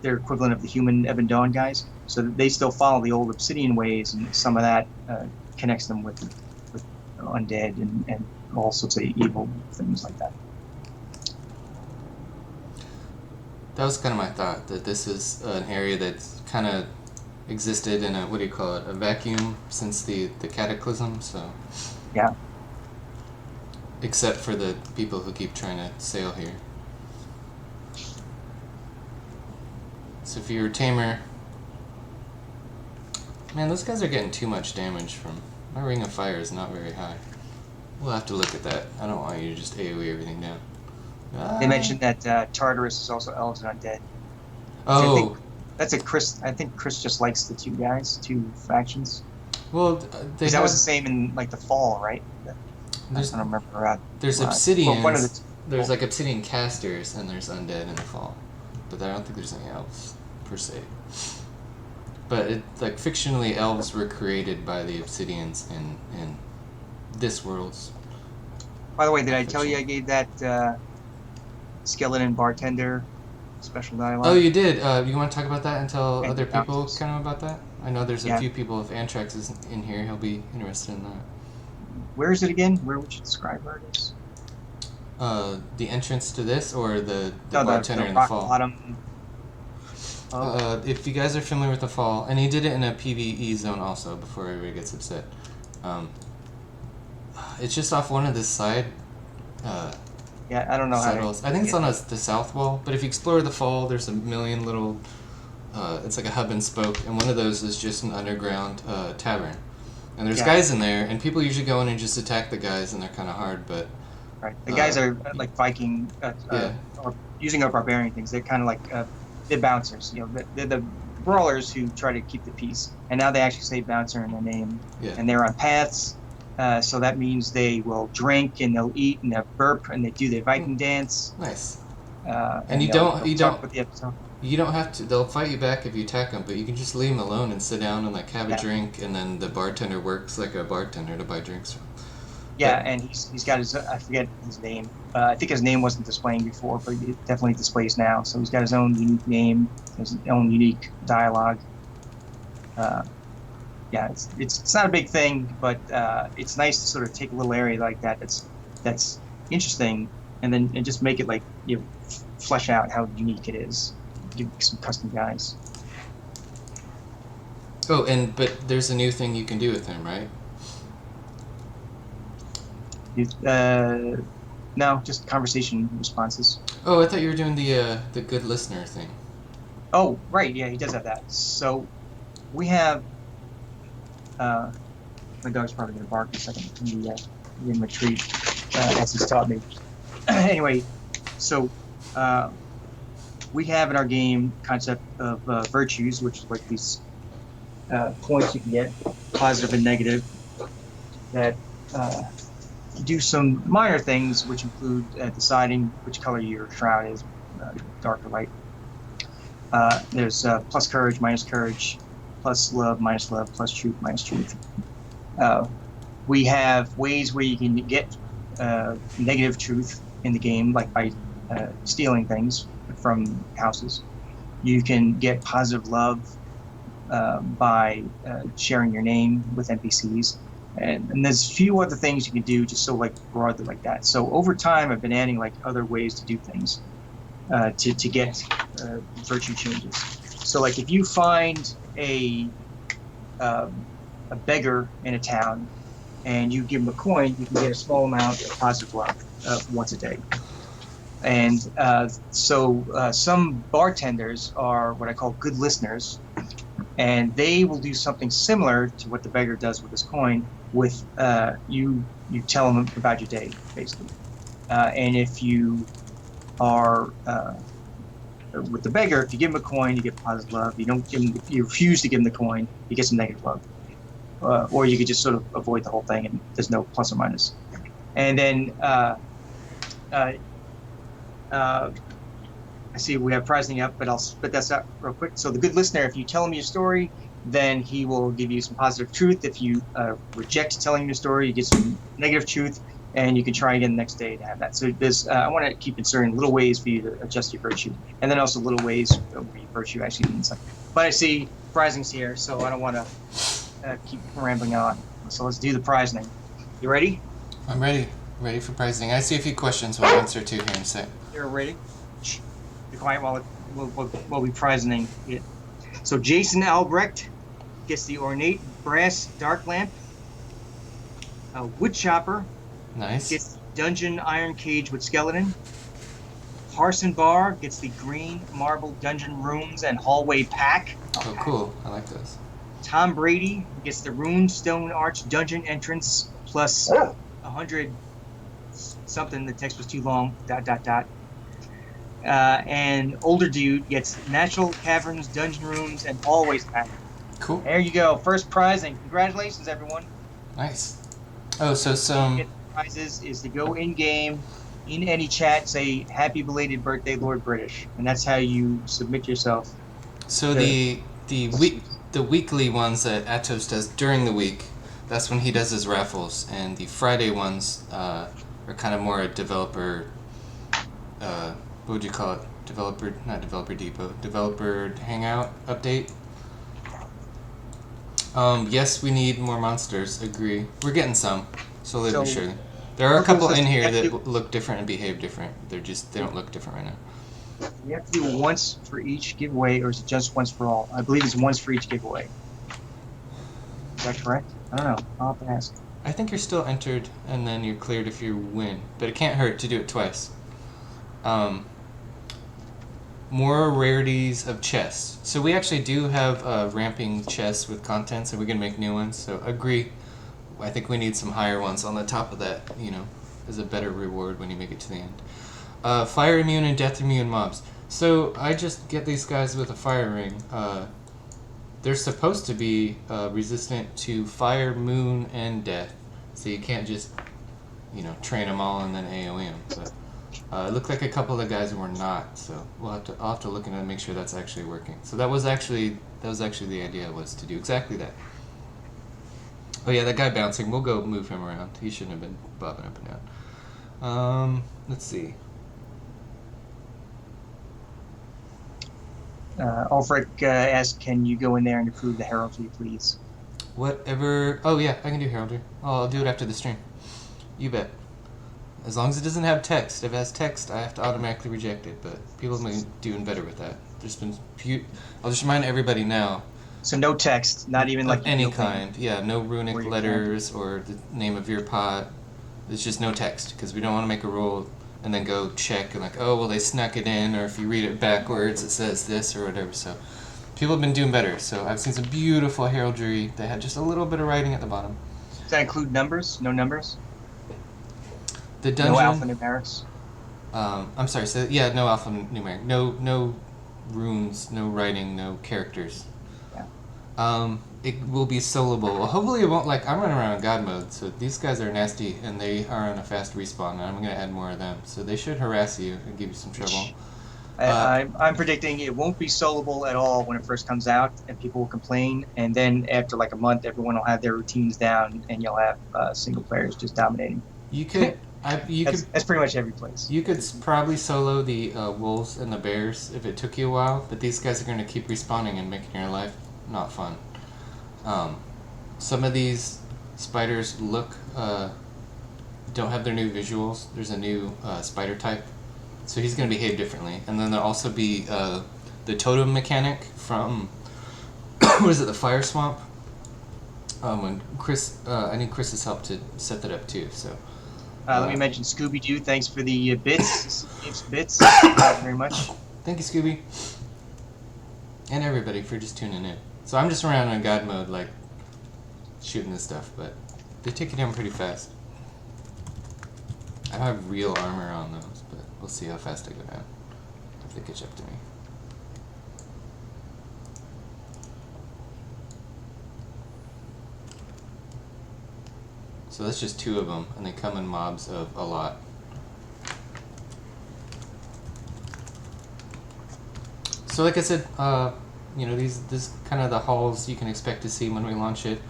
[SPEAKER 2] They're equivalent of the human Ebon Dawn guys. So they still follow the old obsidian ways, and some of that connects them with undead and all sorts of evil things like that.
[SPEAKER 1] That was kind of my thought, that this is an area that's kind of existed in a vacuum since the cataclysm, so...
[SPEAKER 2] Yeah.
[SPEAKER 1] Except for the people who keep trying to sail here. So if you're a tamer... Man, those guys are getting too much damage from... My Ring of Fire is not very high. We'll have to look at that. I don't want you to just AoE everything down.
[SPEAKER 2] They mentioned that Tartarus is also elves and undead.
[SPEAKER 1] Oh,
[SPEAKER 2] that's a Chris. I think Chris just likes the two factions.
[SPEAKER 1] Well,
[SPEAKER 2] that was the same in like the fall, right? I don't remember.
[SPEAKER 1] There's obsidians.
[SPEAKER 2] One of
[SPEAKER 1] there's like obsidian casters, and there's undead in the fall, but I don't think there's any elves per se. But like fictionally, elves were created by the obsidians in this world's.
[SPEAKER 2] By the way, did I tell you I gave that skeleton bartender special dialogue?
[SPEAKER 1] Oh, you did. You want to talk about that and tell other people
[SPEAKER 2] Antrax.
[SPEAKER 1] kind of about that? I know there's a few people. If Antrax is in here, he'll be interested in that.
[SPEAKER 2] Where is it again? Where would you describe where it is?
[SPEAKER 1] The entrance to this, or the bartender in the fall?
[SPEAKER 2] Bottom.
[SPEAKER 1] If you guys are familiar with the fall, and he did it in a PvE zone also before everybody gets upset. It's just off one of the side.
[SPEAKER 2] Yeah, I don't know how.
[SPEAKER 1] I think it's on the south wall. But if you explore the fall, there's a million little. It's like a hub and spoke, and one of those is just an underground tavern. And there's guys in there, and people usually go in and just attack the guys, and they're kind of hard, but...
[SPEAKER 2] Right. The guys are like Viking, or using up barbarian things. They're kind of like, they're bouncers. They're the brawlers who try to keep the peace. And now they actually say bouncer in their name.
[SPEAKER 1] Yeah.
[SPEAKER 2] And they're on paths, so that means they will drink, and they'll eat, and they'll burp, and they do their Viking dance.
[SPEAKER 1] Nice.
[SPEAKER 2] And
[SPEAKER 1] you don't have to. They'll fight you back if you attack them, but you can just leave them alone and sit down and like have a drink, and then the bartender works like a bartender to buy drinks from.
[SPEAKER 2] Yeah, and he's got his, I forget his name. I think his name wasn't displaying before, but it definitely displays now. So he's got his own unique name, his own unique dialogue. Yeah, it's not a big thing, but it's nice to sort of take a little area like that that's interesting, and just make it like flesh out how unique it is. Give some custom guys.
[SPEAKER 1] Oh, but there's a new thing you can do with him, right?
[SPEAKER 2] No, just conversation responses.
[SPEAKER 1] Oh, I thought you were doing the good listener thing.
[SPEAKER 2] Oh, right, yeah, he does have that. So we have. My dog's probably gonna bark in a second. In retreat, as he's taught me. Anyway, so. We have in our game concept of virtues, which is like these points you can get, positive and negative, that do some minor things, which include deciding which color your shroud is, dark or light. There's plus courage, plus love, plus truth, minus truth. We have ways where you can get negative truth in the game, like by stealing things from houses. You can get positive love by sharing your name with NPCs, and there's a few other things you can do just so like broadly like that. So over time, I've been adding like other ways to do things to get virtue changes. So like if you find a beggar in a town and you give him a coin, you can get a small amount of positive love once a day. And so some bartenders are what I call good listeners, and they will do something similar to what the beggar does with his coin, with you tell them about your day basically, and if you are with the beggar, if you give him a coin, you get positive love. You don't give him, you refuse to give him the coin, you get some negative love. Or you could just sort of avoid the whole thing, and there's no plus or minus. And then uh, I see we have prizing up, but I'll spit this out real quick. So the good listener, if you tell him your story, then he will give you some positive truth. If you reject telling your story, you get some negative truth, and you can try again the next day to have that. So there's, I want to keep inserting little ways for you to adjust your virtue, and then also little ways where your virtue actually means something. But I see prizing's here, so I don't want to keep rambling on. So let's do the prizing. You ready?
[SPEAKER 1] I'm ready. Ready for prizing. I see a few questions. We'll answer two here in a sec.
[SPEAKER 2] You're ready? Shh. Be quiet while we prizing it. So Jason Albrecht gets the ornate brass dark lamp. Wood chopper
[SPEAKER 1] Nice.
[SPEAKER 2] gets dungeon iron cage with skeleton. Harson Barr gets the green marble dungeon rooms and hallway pack.
[SPEAKER 1] Oh, cool. I like those.
[SPEAKER 2] Tom Brady gets the rune stone arch dungeon entrance plus 100 something. The text was too long. ... And older dude gets natural caverns, dungeon rooms, and hallways pack.
[SPEAKER 1] Cool.
[SPEAKER 2] There you go. First prizing. Congratulations, everyone.
[SPEAKER 1] Nice. Oh, so some...
[SPEAKER 2] Get prizes is to go in game, in any chat, say "Happy belated birthday, Lord British," and that's how you submit yourself.
[SPEAKER 1] So the weekly ones that Atos does during the week, that's when he does his raffles, and the Friday ones are kind of more a developer. What would you call it? Not developer depot, developer hangout update. Yes, we need more monsters. Agree. We're getting some, slowly but surely. There are a couple in here that look different and behave different. They don't look different right now.
[SPEAKER 2] You have to do once for each giveaway, or is it just once for all? I believe it's once for each giveaway. Is that correct? I don't know. I'll have to ask.
[SPEAKER 1] I think you're still entered, and then you're cleared if you win. But it can't hurt to do it twice. More rarities of chests. So we actually do have ramping chests with content, so we're going to make new ones. So agree. I think we need some higher ones on the top of that, as a better reward when you make it to the end. Fire immune and death immune mobs. So I just get these guys with a fire ring. They're supposed to be resistant to fire, moon, and death. So you can't just, train them all and then AoE them. But it looked like a couple of the guys were not. So I'll have to look into it and make sure that's actually working. So that was actually the idea, was to do exactly that. Oh yeah, that guy bouncing. We'll go move him around. He shouldn't have been bobbing up and down. Let's see.
[SPEAKER 2] Ulfric asked, "Can you go in there and approve the heraldry, please?"
[SPEAKER 1] Whatever. Oh yeah, I can do heraldry. I'll do it after the stream. You bet. As long as it doesn't have text. If it has text, I have to automatically reject it. But people have been doing better with that. I'll just remind everybody now.
[SPEAKER 2] So no text, not even like
[SPEAKER 1] any kind. Yeah, no runic letters or the name of your pot. There's just no text because we don't want to make a roll and then go check and they snuck it in, or if you read it backwards it says this or whatever. So people have been doing better. So I've seen some beautiful heraldry that had just a little bit of writing at the bottom.
[SPEAKER 2] Does that include numbers? No numbers?
[SPEAKER 1] The dungeon.
[SPEAKER 2] No alphanumerics?
[SPEAKER 1] I'm sorry. So yeah, no alphanumeric. No runes. No writing. No characters. It will be soloable. Well, hopefully it won't, I'm running around in God mode, so these guys are nasty, and they are on a fast respawn, and I'm going to add more of them. So they should harass you and give you some trouble.
[SPEAKER 2] I'm predicting it won't be soloable at all when it first comes out, and people will complain, and then after a month, everyone will have their routines down, and you'll have single players just dominating.
[SPEAKER 1] You could...
[SPEAKER 2] That's pretty much every place.
[SPEAKER 1] You could probably solo the wolves and the bears if it took you a while, but these guys are going to keep respawning and making your life not fun. Some of these spiders don't have their new visuals. There's a new spider type, so he's going to behave differently. And then there'll also be the totem mechanic from what is it, the Fire Swamp? When Chris, I need Chris's help to set that up too. So
[SPEAKER 2] let me mention Scooby-Doo. Thanks for the bits. Bits. Thank you very much.
[SPEAKER 1] Thank you, Scooby, and everybody for just tuning in. So I'm just around in God mode, shooting this stuff, but They take you down pretty fast. I don't have real armor on those, but we'll see how fast I go down if they catch up to me. So that's just 2 of them, and they come in mobs of a lot. So like I said, you know, this kind of the halls you can expect to see when we launch it.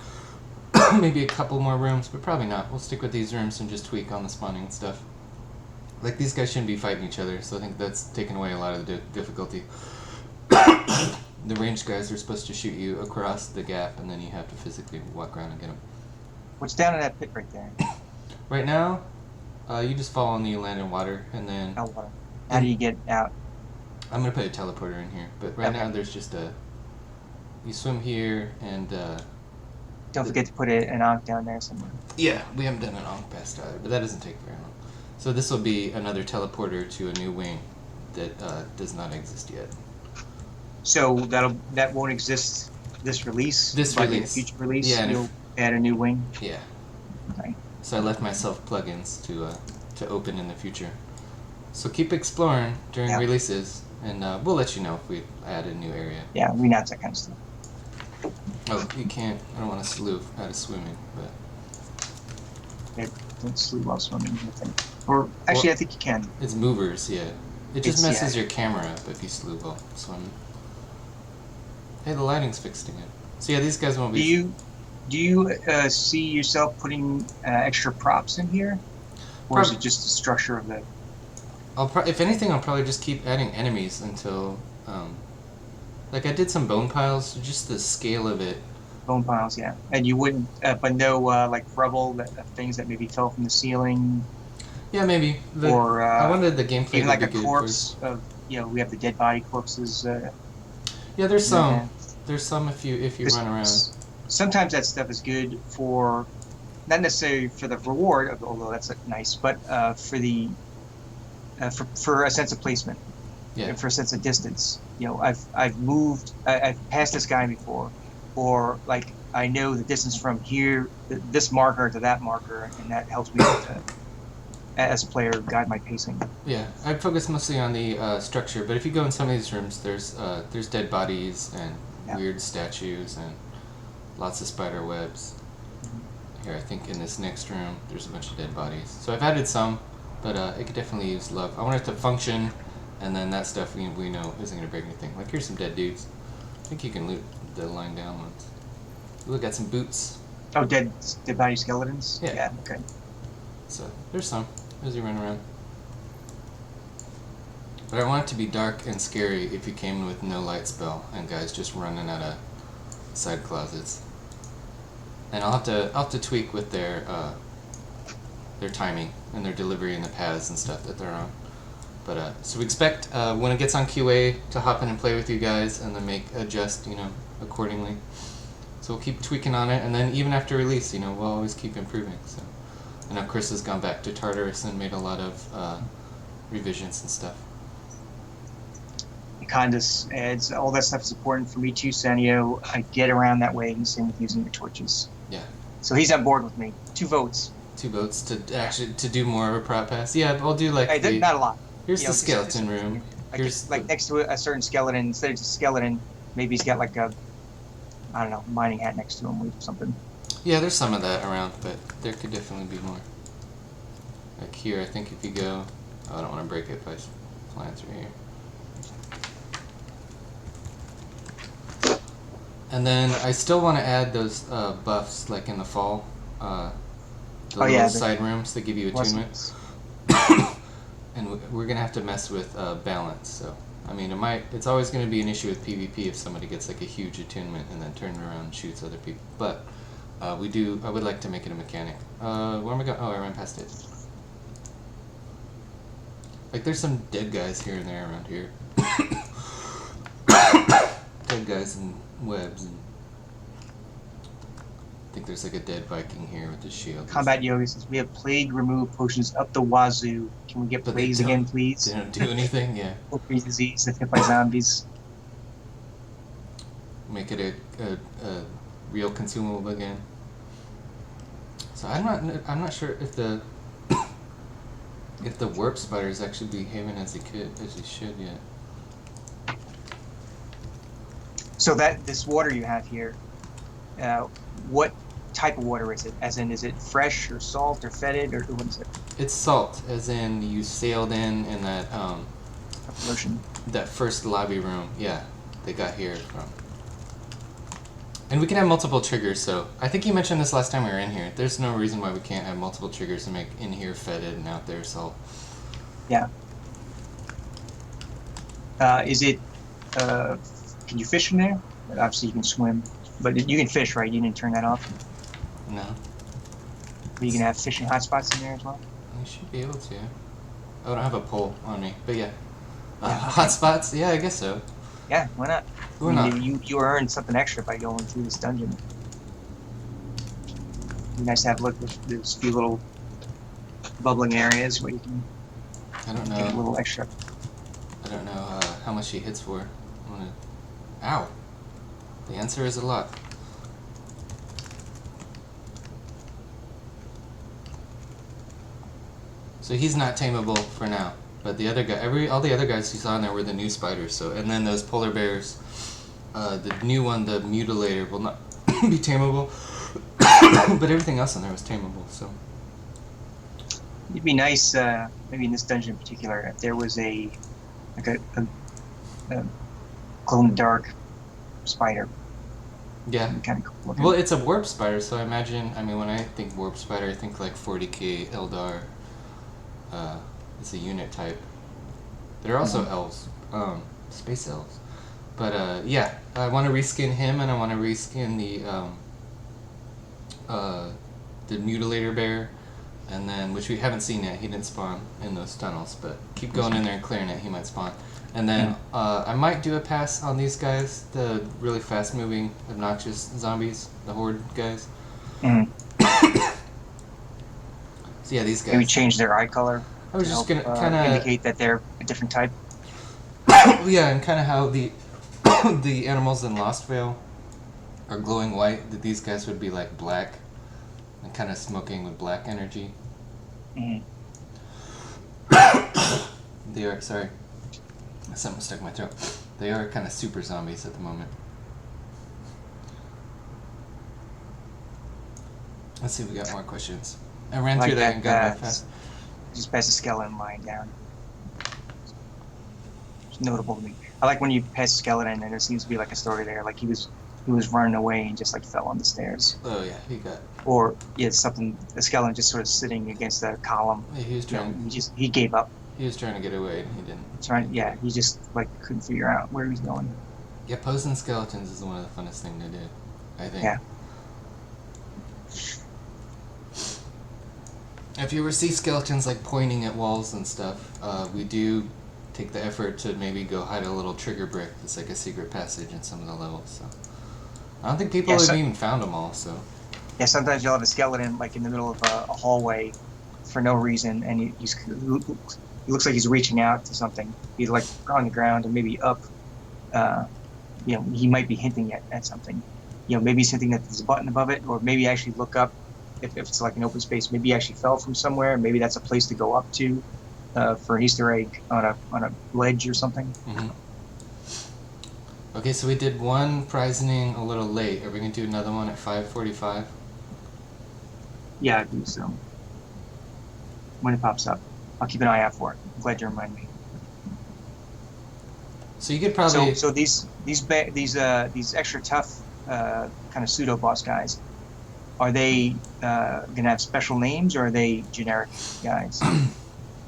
[SPEAKER 1] Maybe a couple more rooms, but probably not. We'll stick with these rooms and just tweak on the spawning and stuff. Like, these guys shouldn't be fighting each other, so I think that's taken away a lot of the difficulty. The ranged guys are supposed to shoot you across the gap, and then you have to physically walk around and get them.
[SPEAKER 2] What's down in that pit right there?
[SPEAKER 1] Right now, you just fall in the land in water, and then...
[SPEAKER 2] Oh, water. How do you get out?
[SPEAKER 1] I'm going to put a teleporter in here, but right now there's just a... You swim here, and...
[SPEAKER 2] Don't forget to put an Ankh down there somewhere.
[SPEAKER 1] Yeah, we haven't done an Ankh past either, but that doesn't take very long. So this will be another teleporter to a new wing that does not exist yet.
[SPEAKER 2] So that won't exist this release?
[SPEAKER 1] This
[SPEAKER 2] but
[SPEAKER 1] release.
[SPEAKER 2] In future release,
[SPEAKER 1] Yeah,
[SPEAKER 2] you'll add a new wing?
[SPEAKER 1] Yeah.
[SPEAKER 2] Okay.
[SPEAKER 1] So I left myself plugins to open in the future. So keep exploring during releases, and we'll let you know if we add a new area.
[SPEAKER 2] Yeah, we know that kind of stuff.
[SPEAKER 1] Oh, you can't. I don't want to slew out of swimming, but...
[SPEAKER 2] Yeah, don't sleep while swimming, I think. Or, actually, I think you can.
[SPEAKER 1] It's movers, yeah. It just
[SPEAKER 2] It's-
[SPEAKER 1] messes your camera up if you slew while swimming. Hey, the lighting's fixed again. So yeah, these guys won't be...
[SPEAKER 2] Do you see yourself putting extra props in here? Or is it just the structure of the...
[SPEAKER 1] if anything, I'll probably just keep adding enemies until... like, I did some bone piles, just the scale of it.
[SPEAKER 2] Bone piles, yeah. And you wouldn't... but no, like, rubble, things that maybe fell from the ceiling?
[SPEAKER 1] Yeah, maybe.
[SPEAKER 2] Or...
[SPEAKER 1] I wanted the gameplay
[SPEAKER 2] even
[SPEAKER 1] to
[SPEAKER 2] like
[SPEAKER 1] be
[SPEAKER 2] a
[SPEAKER 1] good
[SPEAKER 2] corpse of... You know, we have the dead body corpses.
[SPEAKER 1] Yeah, there's some. There's some if you run around.
[SPEAKER 2] Sometimes that stuff is good for, not necessarily for the reward, although that's nice, but for the for a sense of placement, and for a sense of distance. You know, I've moved, I've passed this guy before, or like I know the distance from here, this marker to that marker, and that helps me as a player guide my pacing.
[SPEAKER 1] Yeah, I focus mostly on the structure, but if you go in some of these rooms, there's dead bodies and weird statues and lots of spider webs. Here, I think in this next room, there's a bunch of dead bodies. So I've added some, but it could definitely use love. I want it to function, and then that stuff we know isn't going to break anything. Like, here's some dead dudes. I think you can loot the lying down ones. Ooh, got some boots.
[SPEAKER 2] Oh, dead body skeletons?
[SPEAKER 1] Yeah.
[SPEAKER 2] Okay.
[SPEAKER 1] So, there's some as you run around. But I want it to be dark and scary if you came with no light spell and guys just running out of side closets. And I'll have to tweak with their timing and their delivery and the paths and stuff that they're on. But so we expect when it gets on QA to hop in and play with you guys and then adjust accordingly. So we'll keep tweaking on it, and then even after release, we'll always keep improving. So I know Chris has gone back to Tartarus and made a lot of revisions and stuff.
[SPEAKER 2] Condus adds, all that stuff is important for me too, Sanio. I get around that way, and same with using the torches.
[SPEAKER 1] Yeah.
[SPEAKER 2] So he's on board with me. 2 votes.
[SPEAKER 1] 2 votes to do more of a prop pass. Yeah, I'll do like
[SPEAKER 2] not a lot.
[SPEAKER 1] Here's the skeleton room. Here's
[SPEAKER 2] like next to a certain skeleton, instead of a skeleton, maybe he's got like a, I don't know, mining hat next to him or something.
[SPEAKER 1] Yeah, there's some of that around, but there could definitely be more. Like here, I think if you go, I don't want to break it by flying through here. And then I still want to add those buffs, like in the fall. The little side rooms that give you attunement. And we're gonna have to mess with balance. So I mean, it's always gonna be an issue with PvP if somebody gets like a huge attunement and then turns around and shoots other people. But I would like to make it a mechanic. Where am I going? Oh, I ran past it. Like there's some dead guys here and there around here. Dead guys and webs, and I think there's like a dead Viking here with his shield.
[SPEAKER 2] Combat Yogi says, we have plague remove potions up the wazoo. Can we get plagues again, please?
[SPEAKER 1] They don't do anything, yeah.
[SPEAKER 2] Freeze disease if hit by zombies.
[SPEAKER 1] Make it a real consumable again. So I'm not sure if the if the warp spider is actually behaving as he should yet.
[SPEAKER 2] So that this water you have here, what type of water is it? As in, is it fresh or salt or fetid, or what is it?
[SPEAKER 1] It's salt, as in you sailed in
[SPEAKER 2] Ocean.
[SPEAKER 1] that first lobby room. Yeah, they got here from. And we can have multiple triggers, so I think you mentioned this last time we were in here. There's no reason why we can't have multiple triggers to make in here fetid and out there salt.
[SPEAKER 2] Yeah. Is it? Can you fish in there? Obviously, you can swim, but you can fish, right? You didn't turn that off.
[SPEAKER 1] No.
[SPEAKER 2] But you can have fishing hotspots in there as well.
[SPEAKER 1] You should be able to. I don't have a pole on me, but yeah.
[SPEAKER 2] Yeah.
[SPEAKER 1] Hotspots? Yeah, I guess so.
[SPEAKER 2] Yeah, why not?
[SPEAKER 1] Why
[SPEAKER 2] I mean,
[SPEAKER 1] not?
[SPEAKER 2] you earned something extra by going through this dungeon. It'd be nice to have a look. There's a few little bubbling areas where you can
[SPEAKER 1] I don't
[SPEAKER 2] get a
[SPEAKER 1] know.
[SPEAKER 2] little extra.
[SPEAKER 1] I don't know how much he hits for. I'm gonna... Ow! The answer is a lot. So he's not tameable for now. But the other guy, all the other guys you saw in there were the new spiders. So, and then those polar bears, the new one, the mutilator, will not be tameable. But everything else in there was tameable. So
[SPEAKER 2] It'd be nice, maybe in this dungeon in particular, if there was a glow-in-the-dark spider.
[SPEAKER 1] yeah.
[SPEAKER 2] Kind of cool looking.
[SPEAKER 1] Well, it's a warp spider, so I imagine. I mean, when I think warp spider, I think like 40k Eldar. It's a unit type. There are also elves, space elves. But yeah, I want to reskin him, and I want to reskin the mutilator bear, and then which we haven't seen yet. He didn't spawn in those tunnels, but keep going in there and clearing it. He might spawn. And then I might do a pass on these guys, the really fast-moving, obnoxious zombies, the horde guys.
[SPEAKER 2] Mm.
[SPEAKER 1] So yeah, these guys.
[SPEAKER 2] Maybe change their eye color.
[SPEAKER 1] I was
[SPEAKER 2] to
[SPEAKER 1] just
[SPEAKER 2] help,
[SPEAKER 1] gonna kind of
[SPEAKER 2] indicate that they're a different type.
[SPEAKER 1] yeah, and kind of how the the animals in Lost Vale are glowing white. That these guys would be like black, and kind of smoking with black energy.
[SPEAKER 2] Mm.
[SPEAKER 1] They are sorry, something stuck in my throat. They are kind of super zombies at the moment. Let's see if we got more questions. I ran
[SPEAKER 2] Like
[SPEAKER 1] through that and got
[SPEAKER 2] that,
[SPEAKER 1] by fast.
[SPEAKER 2] Just pass a skeleton lying down. It's notable to me. I like when you pass a skeleton and there seems to be like a story there, like he was running away and just like fell on the stairs,
[SPEAKER 1] Oh yeah, he got.
[SPEAKER 2] or yeah, something. The skeleton just sort of sitting against a column.
[SPEAKER 1] Yeah, he was
[SPEAKER 2] You know,
[SPEAKER 1] trying.
[SPEAKER 2] he gave up.
[SPEAKER 1] He was trying to get away, and he didn't.
[SPEAKER 2] Yeah, he just like couldn't figure out where he was going.
[SPEAKER 1] Yeah, posing skeletons is one of the funnest things to do, I think.
[SPEAKER 2] Yeah.
[SPEAKER 1] If you ever see skeletons like pointing at walls and stuff, we do take the effort to maybe go hide a little trigger brick that's like a secret passage in some of the levels. So I don't think people
[SPEAKER 2] Yeah,
[SPEAKER 1] have even found them all. So
[SPEAKER 2] Yeah, sometimes you'll have a skeleton like in the middle of a hallway for no reason, and he looks like he's reaching out to something. He's like on the ground and maybe up. You know, he might be hinting at something. You know, maybe he's hinting that there's a button above it, or maybe actually look up if it's like an open space. Maybe he actually fell from somewhere. Maybe that's a place to go up to for an Easter egg on a ledge or something.
[SPEAKER 1] Mm-hmm. Okay, so we did one prizing a little late. Are we gonna do another one at 5:45?
[SPEAKER 2] Yeah, I think so. When it pops up, I'll keep an eye out for it. I'm glad you reminded me.
[SPEAKER 1] So you could probably.
[SPEAKER 2] So these extra tough kind of pseudo boss guys, are they gonna have special names, or are they generic guys?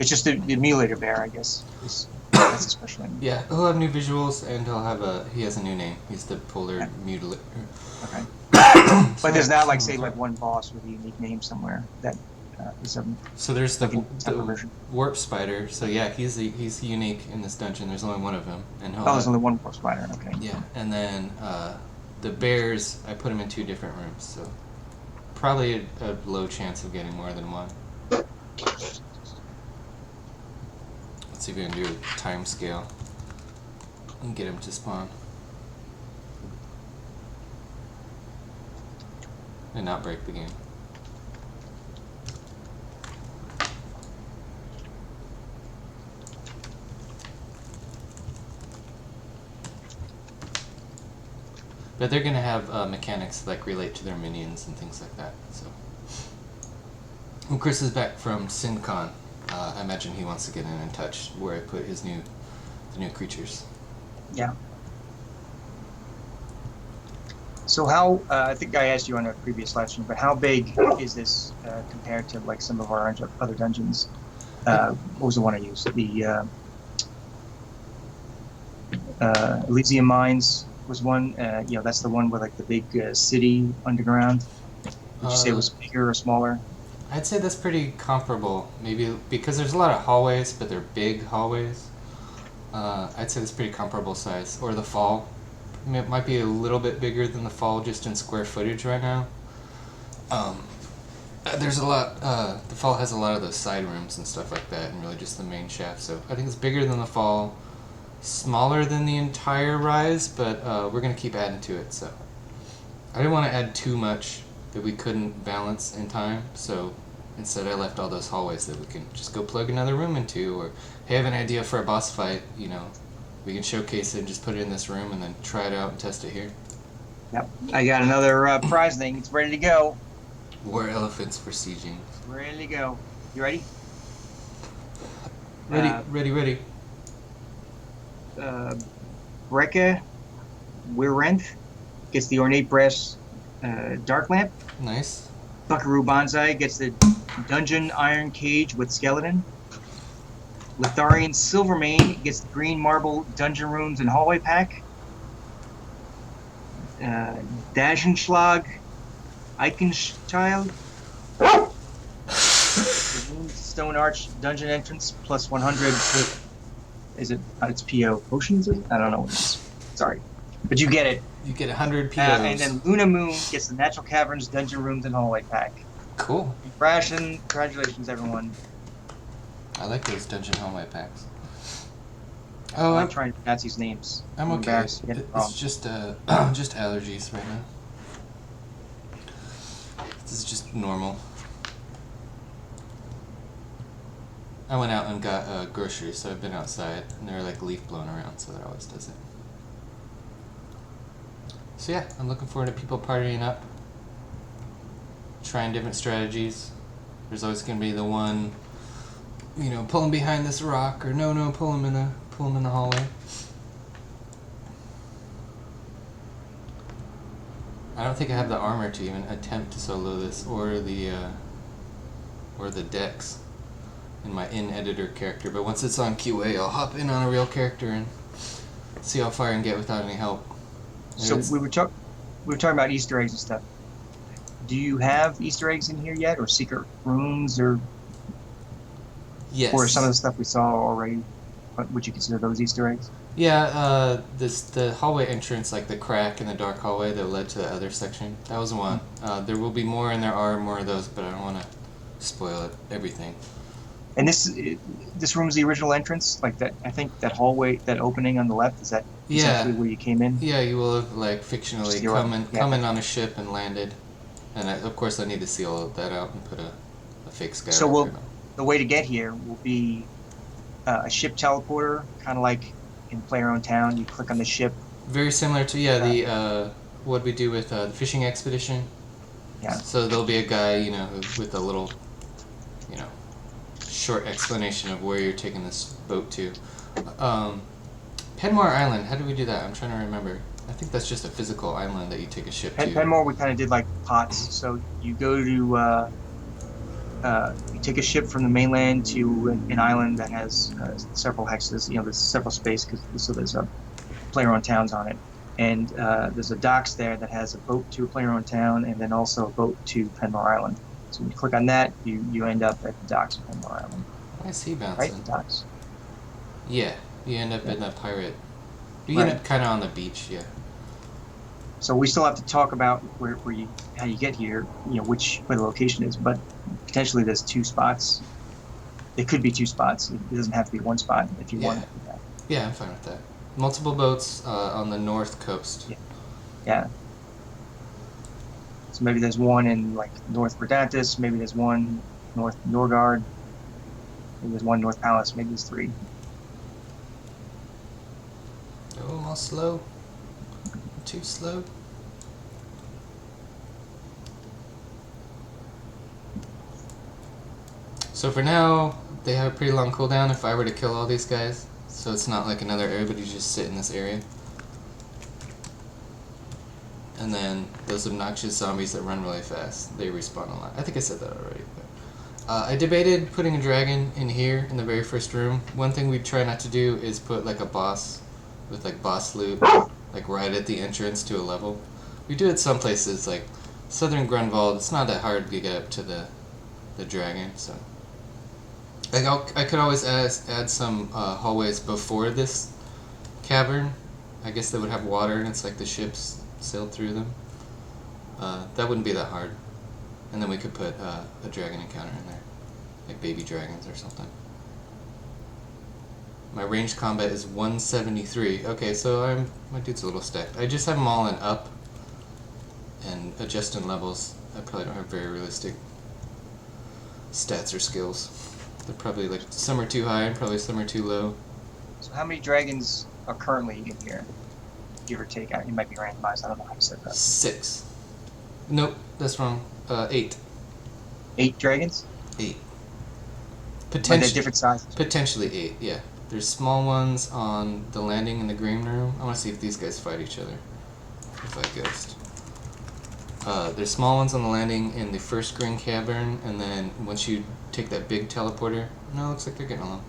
[SPEAKER 2] It's just the mutilator bear, I guess. That's a special name.
[SPEAKER 1] Yeah, he'll have new visuals, and he has a new name. He's the polar mutilator.
[SPEAKER 2] Okay. But there's not like say like one boss with a unique name somewhere that is a
[SPEAKER 1] So there's the
[SPEAKER 2] tougher version.
[SPEAKER 1] warp spider. So yeah, he's unique in this dungeon. There's only one of him, and he'll
[SPEAKER 2] Oh, there's
[SPEAKER 1] have-
[SPEAKER 2] only one boss spider. Okay.
[SPEAKER 1] yeah. And then the bears, I put them in 2 different rooms, so probably a low chance of getting more than one. Let's see if we can do a time scale and get him to spawn. And not break the game. But they're gonna have mechanics that, like, relate to their minions and things like that. So, when Chris is back from SinCon, I imagine he wants to get in touch where I put the new creatures.
[SPEAKER 2] Yeah. So how, I think I asked you on a previous live stream, but how big is this compared to like some of our other dungeons? What was the one I used? The Elysium Mines was one. You know, that's the one with like the big city underground. Would you say it was bigger or smaller?
[SPEAKER 1] I'd say that's pretty comparable. Maybe because there's a lot of hallways, but they're big hallways. I'd say that's pretty comparable size. Or the Fall. I mean, it might be a little bit bigger than the Fall just in square footage right now. There's a lot. The Fall has a lot of those side rooms and stuff like that, and really just the main shaft. So I think it's bigger than the Fall, smaller than the entire Rise, but we're gonna keep adding to it. So I didn't want to add too much that we couldn't balance in time. So instead, I left all those hallways that we can just go plug another room into, or hey, I have an idea for a boss fight. You know, we can showcase it and just put it in this room and then try it out and test it here.
[SPEAKER 2] Yep. I got another prize thing. It's ready to go.
[SPEAKER 1] War elephants for sieging.
[SPEAKER 2] Ready to go. You ready?
[SPEAKER 1] Ready.
[SPEAKER 2] Brekka Wirenth gets the ornate brass dark lamp.
[SPEAKER 1] Nice.
[SPEAKER 2] Buckaroo Banzai gets the dungeon iron cage with skeleton. Litharian Silvermane gets the green marble dungeon rooms and hallway pack. Dagenschlag Eichenchild. Stone Arch dungeon entrance plus 100. Is it? It's PO potions? I don't know what it is. Sorry, but you get it.
[SPEAKER 1] You get 100 POs.
[SPEAKER 2] And then Luna Moon gets the natural caverns dungeon rooms and hallway pack.
[SPEAKER 1] Cool.
[SPEAKER 2] Congratulations, everyone.
[SPEAKER 1] I like those dungeon hallway packs.
[SPEAKER 2] Oh, I'm trying to pronounce these names.
[SPEAKER 1] I'm okay. It's just just allergies right now. This is just normal. I went out and got groceries, so I've been outside, and there are like leaf blowing around, so that always does it. So yeah, I'm looking forward to people partying up, trying different strategies. There's always going to be the one, you know, pull him behind this rock, or no, pull him in the hallway. I don't think I have the armor to even attempt to solo this, or the dex in my in-editor character. But once it's on QA, I'll hop in on a real character and see how far I can get without any help.
[SPEAKER 2] So we were talking about Easter eggs and stuff. Do you have Easter eggs in here yet, or secret rooms, or
[SPEAKER 1] yes,
[SPEAKER 2] or some of the stuff we saw already? Would you consider those Easter eggs?
[SPEAKER 1] Yeah, the hallway entrance, like the crack in the dark hallway that led to the other section. That was one. There will be more, and there are more of those, but I don't want to spoil everything.
[SPEAKER 2] And this room is the original entrance, like that. I think that hallway, that opening on the left, is that essentially where you came in?
[SPEAKER 1] Yeah, you will have like fictionally come in on a ship and landed, and of course I need to seal that out and put a fake sky.
[SPEAKER 2] So the way to get here will be a ship teleporter, kind of like in PlayerUnknown's Town. You click on the ship.
[SPEAKER 1] Very similar to the what we do with the fishing expedition.
[SPEAKER 2] Yeah.
[SPEAKER 1] So there'll be a guy, you know, with a little, you know, short explanation of where you're taking this boat to. Penmore Island, how do we do that? I'm trying to remember. I think that's just a physical island that you take a ship to.
[SPEAKER 2] Penmore, we kind of did like pots. So you go to, you take a ship from the mainland to an island that has several hexes. You know, there's several spaces, so there's a PlayerUnknown's Towns on it. And there's a docks there that has a boat to a PlayerUnknown's Town, and then also a boat to Penmore Island. So when you click on that, you end up at the docks of Penmore Island.
[SPEAKER 1] I see bouncing.
[SPEAKER 2] Right, the docks.
[SPEAKER 1] Yeah, you end up in the pirate. You end up kind of on the beach, yeah.
[SPEAKER 2] So we still have to talk about how you get here, you know, where the location is, but potentially there's two spots. It could be two spots. It doesn't have to be one spot if you want to do that.
[SPEAKER 1] Yeah, I'm fine with that. Multiple boats on the north coast.
[SPEAKER 2] Yeah. So maybe there's one in like North Verdantis, maybe there's one North Norgard, maybe there's one North Palace, maybe there's three.
[SPEAKER 1] Oh, I'm all slow. Too slow. So for now, they have a pretty long cooldown if I were to kill all these guys. So it's not like another everybody just sit in this area. And then those obnoxious zombies that run really fast, they respawn a lot. I think I said that already. But, I debated putting a dragon in here in the very first room. One thing we try not to do is put like a boss with like boss loot like right at the entrance to a level. We do it some places like Southern Grunwald. It's not that hard to get up to the dragon, so like I could always add some hallways before this cavern. I guess they would have water and it's like the ships sailed through them. That wouldn't be that hard. And then we could put a dragon encounter in there. Like baby dragons or something. My ranged combat is 173. Okay, so my dude's a little stacked. I just have them all in up and adjusting levels. I probably don't have very realistic stats or skills. They're probably like some are too high and probably some are too low.
[SPEAKER 2] So how many dragons are currently in here? Give or take. It might be randomized. I don't know how you said that.
[SPEAKER 1] 6. Nope, that's wrong. 8.
[SPEAKER 2] 8 dragons?
[SPEAKER 1] 8.
[SPEAKER 2] Are they different sizes?
[SPEAKER 1] Potentially 8, yeah. There's small ones on the landing in the green room. I want to see if these guys fight each other. If I ghost. There's small ones on the landing in the first green cavern, and then once you take that big teleporter... No, it looks like they're getting along.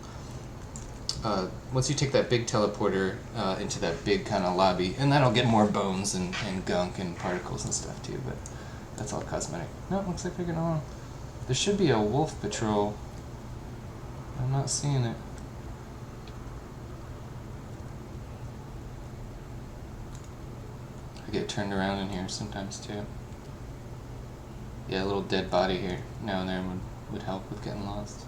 [SPEAKER 1] Once you take that big teleporter into that big kind of lobby, and that'll get more bones and gunk and particles and stuff too, but that's all cosmetic. No, it looks like they're getting along. There should be a wolf patrol. I'm not seeing it. I get turned around in here sometimes too. Yeah, a little dead body here now and then would help with getting lost.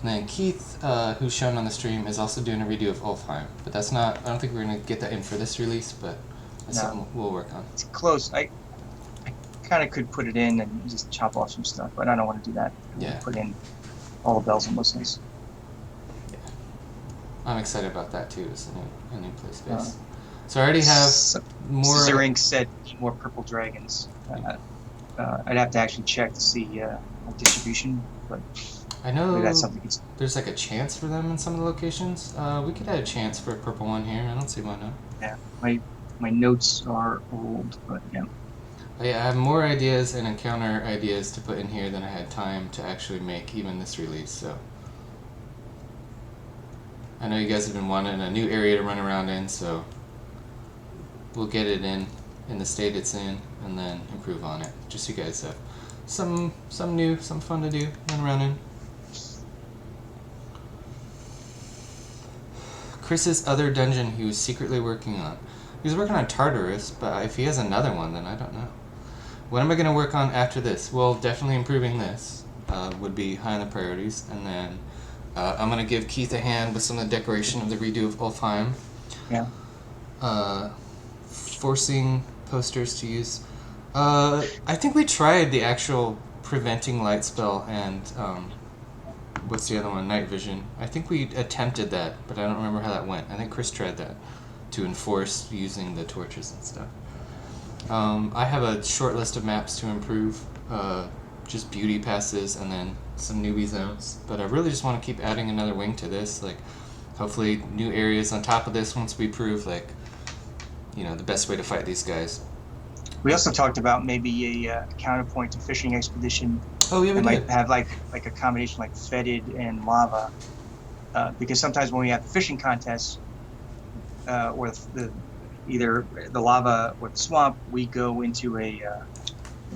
[SPEAKER 1] And then Keith, who's shown on the stream, is also doing a redo of Ulfheim. But that's not, I don't think we're going to get that in for this release, but that's something we'll work on.
[SPEAKER 2] It's close. I kind of could put it in and just chop off some stuff, but I don't want to do that.
[SPEAKER 1] Yeah.
[SPEAKER 2] Put in all the bells and whistles.
[SPEAKER 1] Yeah. I'm excited about that too, as a new play space. So I already have more...
[SPEAKER 2] Zerink said more purple dragons. I'd have to actually check to see distribution, but...
[SPEAKER 1] I know
[SPEAKER 2] that's something
[SPEAKER 1] there's like a chance for them in some of the locations. We could add a chance for a purple one here. I don't see why not.
[SPEAKER 2] Yeah, my notes are old, but yeah.
[SPEAKER 1] I have more ideas and encounter ideas to put in here than I had time to actually make even this release. So I know you guys have been wanting a new area to run around in, so we'll get it in the state it's in, and then improve on it. Just so you guys have some new, some fun to do, run around in. Chris's other dungeon he was secretly working on. He was working on Tartarus, but if he has another one, then I don't know. What am I going to work on after this? Well, definitely improving this would be high on the priorities. And then I'm going to give Keith a hand with some of the decoration of the redo of Ulfheim.
[SPEAKER 2] Yeah.
[SPEAKER 1] Forcing posters to use. I think we tried the actual preventing light spell and... what's the other one? Night vision. I think we attempted that, but I don't remember how that went. I think Chris tried that to enforce using the torches and stuff. I have a short list of maps to improve, just beauty passes and then some newbie zones. But I really just want to keep adding another wing to this. Like, hopefully new areas on top of this once we prove, like, you know, the best way to fight these guys.
[SPEAKER 2] We also talked about maybe a counterpoint to fishing expedition.
[SPEAKER 1] Oh yeah, we
[SPEAKER 2] might have like a combination like fetid and lava, because sometimes when we have fishing contests, or either the lava or the swamp, we go into a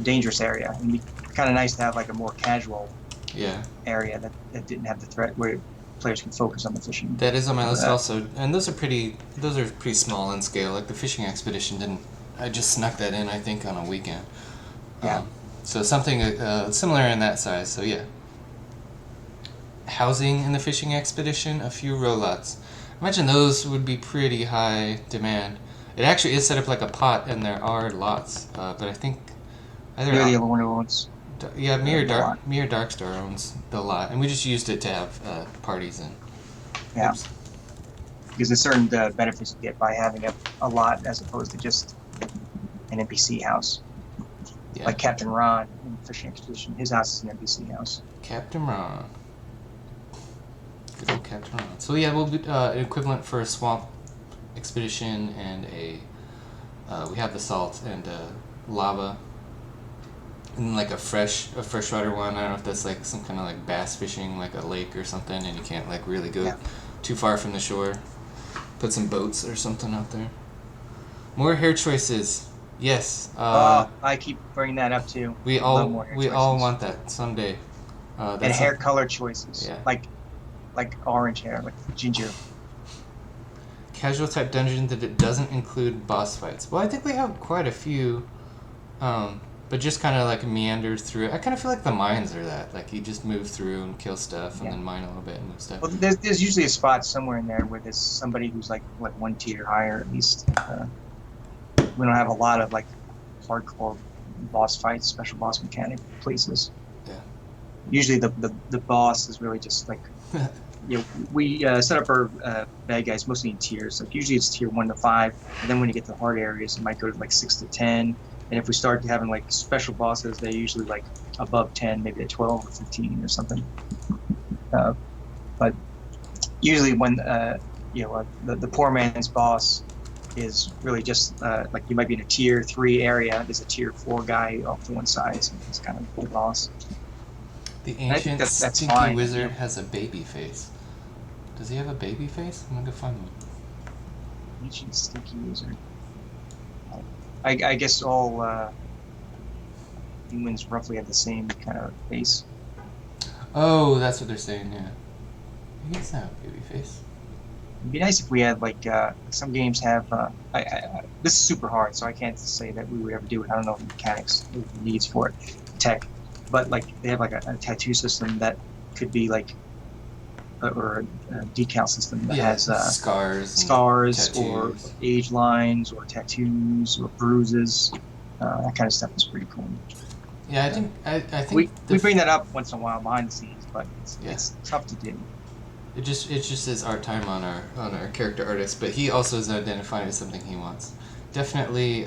[SPEAKER 2] dangerous area, and it'd be kind of nice to have like a more casual area that didn't have the threat where players can focus on the fishing.
[SPEAKER 1] That is on my list also, and those are pretty small in scale. Like the fishing expedition didn't. I just snuck that in, I think, on a weekend.
[SPEAKER 2] Yeah.
[SPEAKER 1] So something similar in that size. So yeah. Housing in the fishing expedition, a few row lots. Imagine those would be pretty high demand. It actually is set up like a pot, and there are lots. But I think either
[SPEAKER 2] the other one owns.
[SPEAKER 1] Yeah, me or Darkstar owns the lot, and we just used it to have parties in.
[SPEAKER 2] Yeah. Oops. Because there's certain benefits you get by having a lot as opposed to just an NPC house.
[SPEAKER 1] Yeah.
[SPEAKER 2] Like Captain Ron in Fishing Expedition, his house is an NPC house.
[SPEAKER 1] Captain Ron. Good old Captain Ron. So yeah, we'll be an equivalent for a swamp expedition and we have the salt and lava. And like a freshwater one. I don't know if that's like some kind of like bass fishing, like a lake or something, and you can't like really go too far from the shore. Put some boats or something out there. More hair choices. Yes.
[SPEAKER 2] I keep bringing that up too.
[SPEAKER 1] We all want that someday.
[SPEAKER 2] And hair color choices.
[SPEAKER 1] Yeah.
[SPEAKER 2] Like orange hair, like ginger.
[SPEAKER 1] Casual type dungeon that it doesn't include boss fights. Well, I think we have quite a few. But just kind of like meanders through it. I kind of feel like the mines are that. Like you just move through and kill stuff and then mine a little bit and move stuff.
[SPEAKER 2] Well, there's usually a spot somewhere in there where there's somebody who's like one tier higher at least. We don't have a lot of like hardcore boss fights, special boss mechanic places.
[SPEAKER 1] Yeah.
[SPEAKER 2] Usually the boss is really just like, we set up our bad guys mostly in tiers. Like usually it's tier 1 to 5, and then when you get to the hard areas, it might go to like 6 to 10. And if we start having like special bosses, they're usually like above 10, maybe at 12 or 15 or something. But usually when the poor man's boss is really just like you might be in a tier 3 area. There's a tier 4 guy off to one side, so he's kind of the boss.
[SPEAKER 1] The ancient
[SPEAKER 2] that's
[SPEAKER 1] stinky
[SPEAKER 2] fine.
[SPEAKER 1] wizard has a baby face. Does he have a baby face? I'm gonna go find one.
[SPEAKER 2] Ancient stinky wizard. I guess all humans roughly have the same kind of face.
[SPEAKER 1] Oh, that's what they're saying, yeah. He doesn't have a baby face.
[SPEAKER 2] It'd be nice if we had like some games have. This is super hard, so I can't say that we would ever do it. I don't know the mechanics, the needs for it, tech, but like they have like a tattoo system that could be like, or a decal system that has scars or age lines or tattoos or bruises. That kind of stuff is pretty cool.
[SPEAKER 1] Yeah, I think
[SPEAKER 2] we bring that up once in a while behind the scenes, but it's tough to do.
[SPEAKER 1] It just says art time on our character artist, but he also is identifying as something he wants. Definitely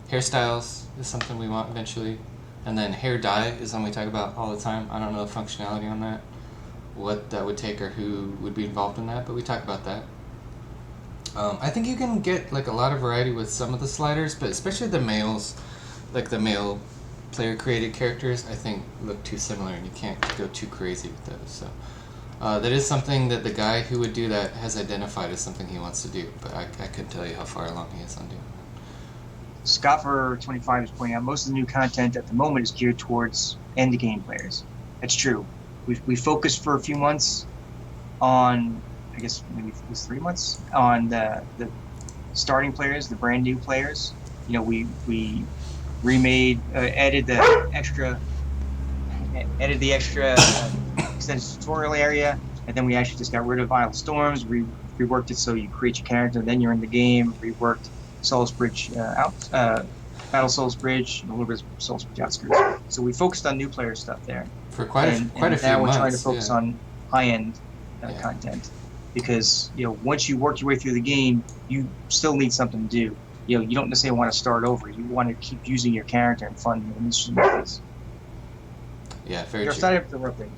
[SPEAKER 1] hairstyles is something we want eventually, and then hair dye is something we talk about all the time. I don't know the functionality on that, what that would take or who would be involved in that, but we talk about that. I think you can get like a lot of variety with some of the sliders, but especially the males, like the male player created characters, I think look too similar and you can't go too crazy with those. So that is something that the guy who would do that has identified as something he wants to do, but I couldn't tell you how far along he is on doing that.
[SPEAKER 2] Scoffer25 is pointing out most of the new content at the moment is geared towards end game players. That's true. We focused for a few months on, I guess maybe it was 3 months, on the starting players, the brand new players. You know, we remade, added the extra extended tutorial area, and then we actually just got rid of Isle of Storms, reworked it so you create your character, then you're in the game, reworked Souls Bridge Battle Souls Bridge, and a little bit of Souls Bridge Outskirts. So we focused on new player stuff there.
[SPEAKER 1] For quite a few months.
[SPEAKER 2] Now we're trying to focus on high-end content, because once you work your way through the game, you still need something to do. You don't necessarily want to start over. You want to keep using your character in fun and interesting ways.
[SPEAKER 1] Yeah, very true.
[SPEAKER 2] Started interrupting.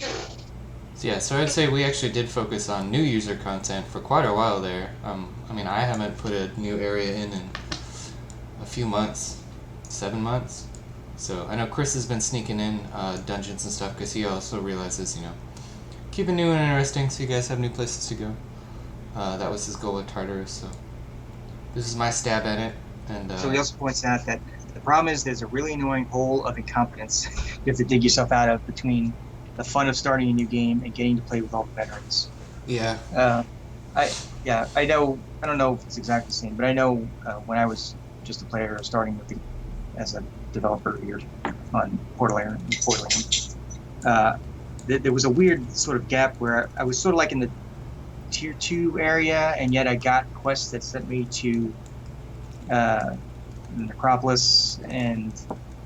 [SPEAKER 1] So I'd say we actually did focus on new user content for quite a while there. I mean, I haven't put a new area in a few months, 7 months. So I know Chris has been sneaking in dungeons and stuff because he also realizes, keep it new and interesting so you guys have new places to go. That was his goal with Tartarus, so this is my stab at it. And
[SPEAKER 2] so he also points out that the problem is there's a really annoying hole of incompetence you have to dig yourself out of between the fun of starting a new game and getting to play with all the veterans.
[SPEAKER 1] Yeah.
[SPEAKER 2] I know. I don't know if it's exactly the same, but I know when I was just a player starting as a developer here on Portland, there was a weird sort of gap where I was sort of like in the tier 2 area, and yet I got quests that sent me to Necropolis and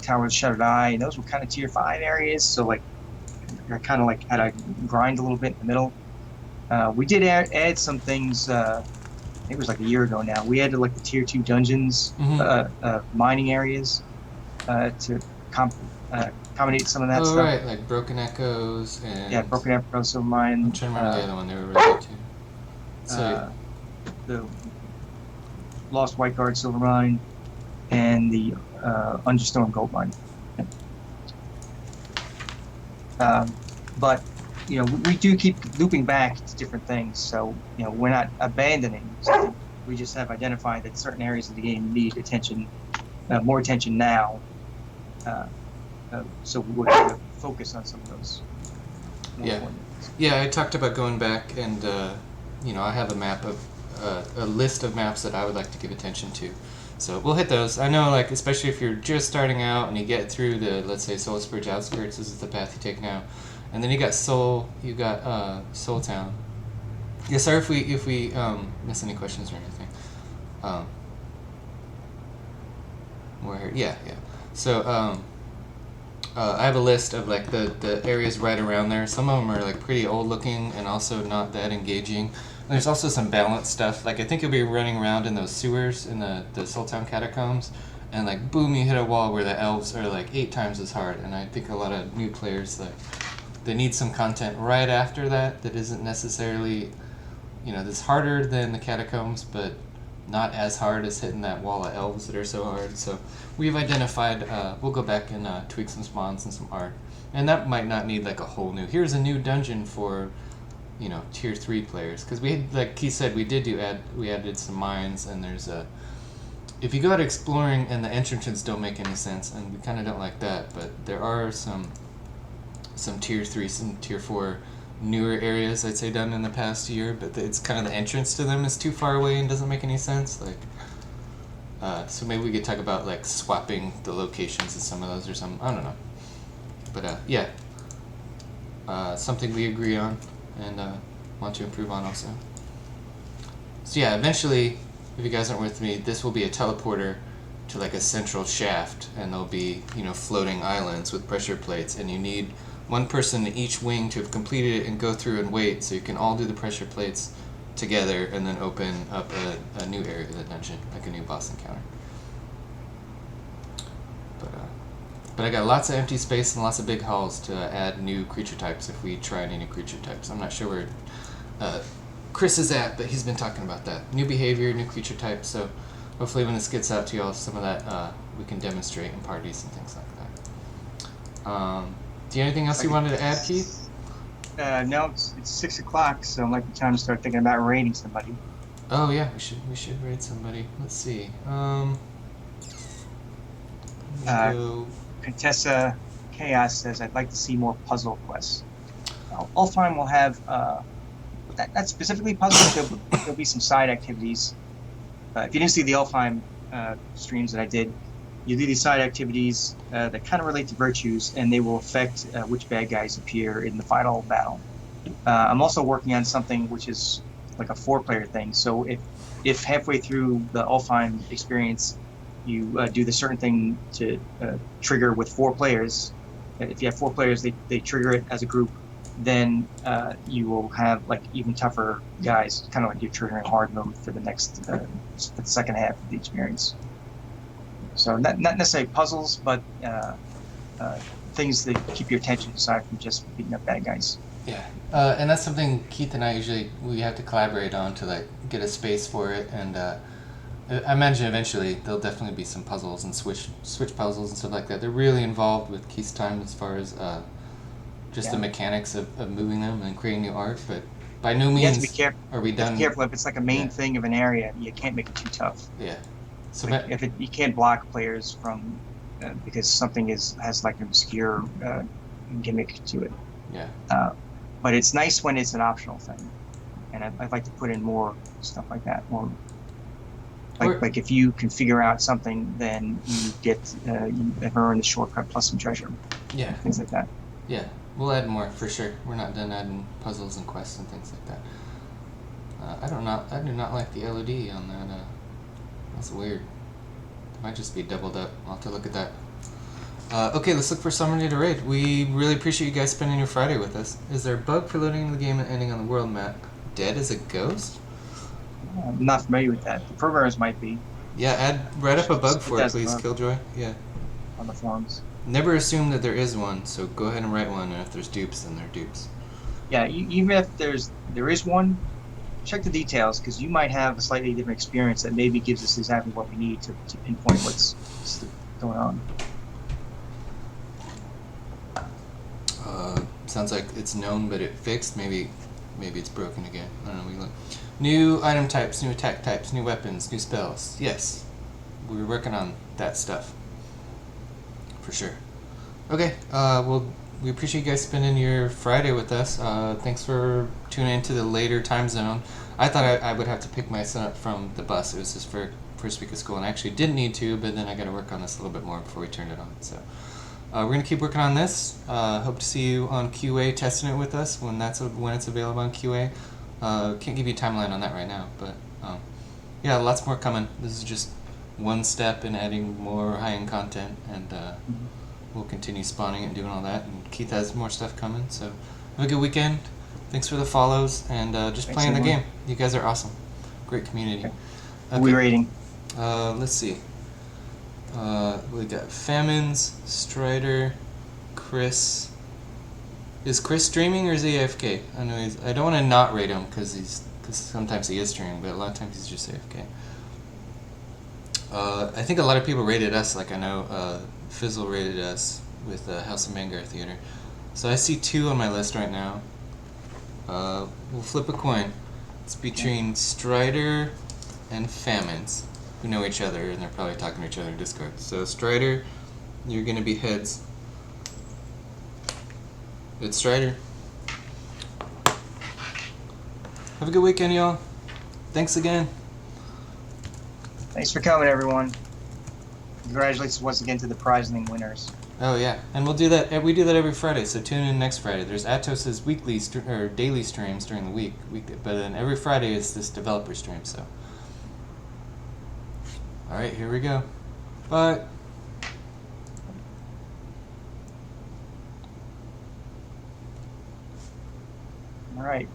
[SPEAKER 2] Towers of Shuttered Eye, and those were kind of tier 5 areas. So like, I kind of like had to grind a little bit in the middle. We did add some things think it was like a year ago now. We added like the tier 2 dungeons, mining areas, to accommodate some of that
[SPEAKER 1] Oh
[SPEAKER 2] stuff.
[SPEAKER 1] right, like Broken Echoes and
[SPEAKER 2] Yeah, Broken Arrow, Silver Mine.
[SPEAKER 1] I'm trying to remember the other one they were really good too. So
[SPEAKER 2] The Lost White Guard Silver Mine, and the Understorm Gold Mine. But we do keep looping back to different things, so we're not abandoning something. We just have identified that certain areas of the game need attention, more attention now. So we're going to focus on some of those.
[SPEAKER 1] Yeah, I talked about going back, and I have a map of a list of maps that I would like to give attention to. So we'll hit those. I know, like, especially if you're just starting out and you get through the, let's say, Soul Spurge Outskirts, this is the path you take now, and then you got Soul Town. Yeah, sorry if we miss any questions or anything. We're here. Yeah. So I have a list of like the areas right around there. Some of them are like pretty old looking and also not that engaging. There's also some balanced stuff. Like I think you'll be running around in those sewers in the Soultown catacombs, and like boom, you hit a wall where the elves are like 8 times as hard. And I think a lot of new players they need some content right after that isn't necessarily, that's harder than the catacombs, but not as hard as hitting that wall of elves that are so hard. So we've identified, we'll go back and tweak some spawns and some art. And that might not need like a whole new, here's a new dungeon for, tier 3 players. Because we had, like Keith said, we added some mines, and there's if you go out exploring and the entrances don't make any sense, and we kind of don't like that, but there are some tier 3, some tier 4 newer areas I'd say done in the past year, but it's kind of the entrance to them is too far away and doesn't make any sense. Like, so maybe we could talk about like swapping the locations of some of those or something. I don't know, but yeah, something we agree on and want to improve on also. So yeah, eventually, if you guys aren't with me, this will be a teleporter to like a central shaft, and there'll be floating islands with pressure plates, and you need one person in each wing to have completed it and go through and wait, so you can all do the pressure plates together and then open up a new area of the dungeon, like a new boss encounter. But I got lots of empty space and lots of big halls to add new creature types if we try any new creature types. I'm not sure where Chris is at, but he's been talking about that. New behavior, new creature types, so hopefully when this gets out to y'all, some of that we can demonstrate in parties and things like that. Do you have anything else you wanted to add, Keith?
[SPEAKER 2] No, it's 6 o'clock, so it might be time to start thinking about raiding somebody.
[SPEAKER 1] Oh yeah, we should raid somebody. Let's see.
[SPEAKER 2] Contessa Chaos says, I'd like to see more puzzle quests. Ulfheim will have not specifically puzzles. There'll be some side activities. If you didn't see the Ulfheim streams that I did, you do these side activities that kind of relate to virtues, and they will affect which bad guys appear in the final battle. I'm also working on something which is like a 4-player thing. So if halfway through the Ulfheim experience you do the certain thing to trigger with 4 players, if you have 4 players, they trigger it as a group, then you will have like even tougher guys, kind of like you're triggering hard mode for the next for the second half of the experience. So not necessarily puzzles, but things that keep your attention aside from just beating up bad guys.
[SPEAKER 1] Yeah, and that's something Keith and I we have to collaborate on to like get a space for it, and I imagine eventually there'll definitely be some puzzles and switch puzzles and stuff like that. They're really involved with Keith's time as far as just the mechanics of moving them and creating new art, but by no means
[SPEAKER 2] you have to be careful.
[SPEAKER 1] Are we done.
[SPEAKER 2] Be careful if it's like a main thing of an area, you can't make it too tough.
[SPEAKER 1] Yeah. So
[SPEAKER 2] like you can't block players from because something has like an obscure gimmick to it.
[SPEAKER 1] Yeah.
[SPEAKER 2] But it's nice when it's an optional thing, and I'd like to put in more stuff like that. More like if you can figure out something, then you get you earn the shortcut plus some treasure.
[SPEAKER 1] Yeah.
[SPEAKER 2] Things like that.
[SPEAKER 1] Yeah, we'll add more for sure. We're not done adding puzzles and quests and things like that. I do not like the LOD on that. That's weird. It might just be doubled up. I'll have to look at that. Okay, let's look for somebody to raid. We really appreciate you guys spending your Friday with us. Is there a bug for loading into the game and ending on the world map? Dead as a ghost?
[SPEAKER 2] I'm not familiar with that. The programmers might be.
[SPEAKER 1] Yeah, write up a bug for it,
[SPEAKER 2] That's
[SPEAKER 1] please, Killjoy. Yeah.
[SPEAKER 2] on the forums.
[SPEAKER 1] Never assume that there is one, so go ahead and write one, and if there's dupes, then they're dupes.
[SPEAKER 2] Yeah, even if there is one, check the details because you might have a slightly different experience that maybe gives us exactly what we need to pinpoint what's going on.
[SPEAKER 1] Sounds like it's known, but it fixed. Maybe it's broken again. I don't know. We look. New item types, new attack types, new weapons, new spells. Yes, we were working on that stuff for sure. Okay. Well, we appreciate you guys spending your Friday with us. Thanks for tuning into the later time zone. I thought I would have to pick my son up from the bus. It was his first week of school, and I actually didn't need to, but then I got to work on this a little bit more before we turned it on. So we're gonna keep working on this. Hope to see you on QA testing it with us when it's available on QA. Can't give you a timeline on that right now, but yeah, lots more coming. This is just one step in adding more high-end content, and we'll continue spawning it and doing all that. And Keith has more stuff coming, so have a good weekend. Thanks for the follows and just playing the game. You guys are awesome. Great community.
[SPEAKER 2] Okay. Who are we rating?
[SPEAKER 1] Let's see. We got Famines, Strider, Chris. Is Chris streaming or is he AFK? I know I don't want to not rate him because sometimes he is streaming, but a lot of times he's just AFK. I think a lot of people rated us. Like I know Fizzle rated us with House of Mangar Theater. So I see 2 on my list right now. We'll flip a coin. It's between Strider and Famines, who know each other, and they're probably talking to each other in Discord. So Strider, you're gonna be heads. It's Strider. Have a good weekend, y'all. Thanks again.
[SPEAKER 2] Thanks for coming, everyone. Congratulations once again to the prize-winning winners.
[SPEAKER 1] Oh yeah, and we'll do that. We do that every Friday. So tune in next Friday. There's Atos's weekly or daily streams during the week, but then every Friday it's this developer stream. So, all right, here we go. Bye.
[SPEAKER 2] All right.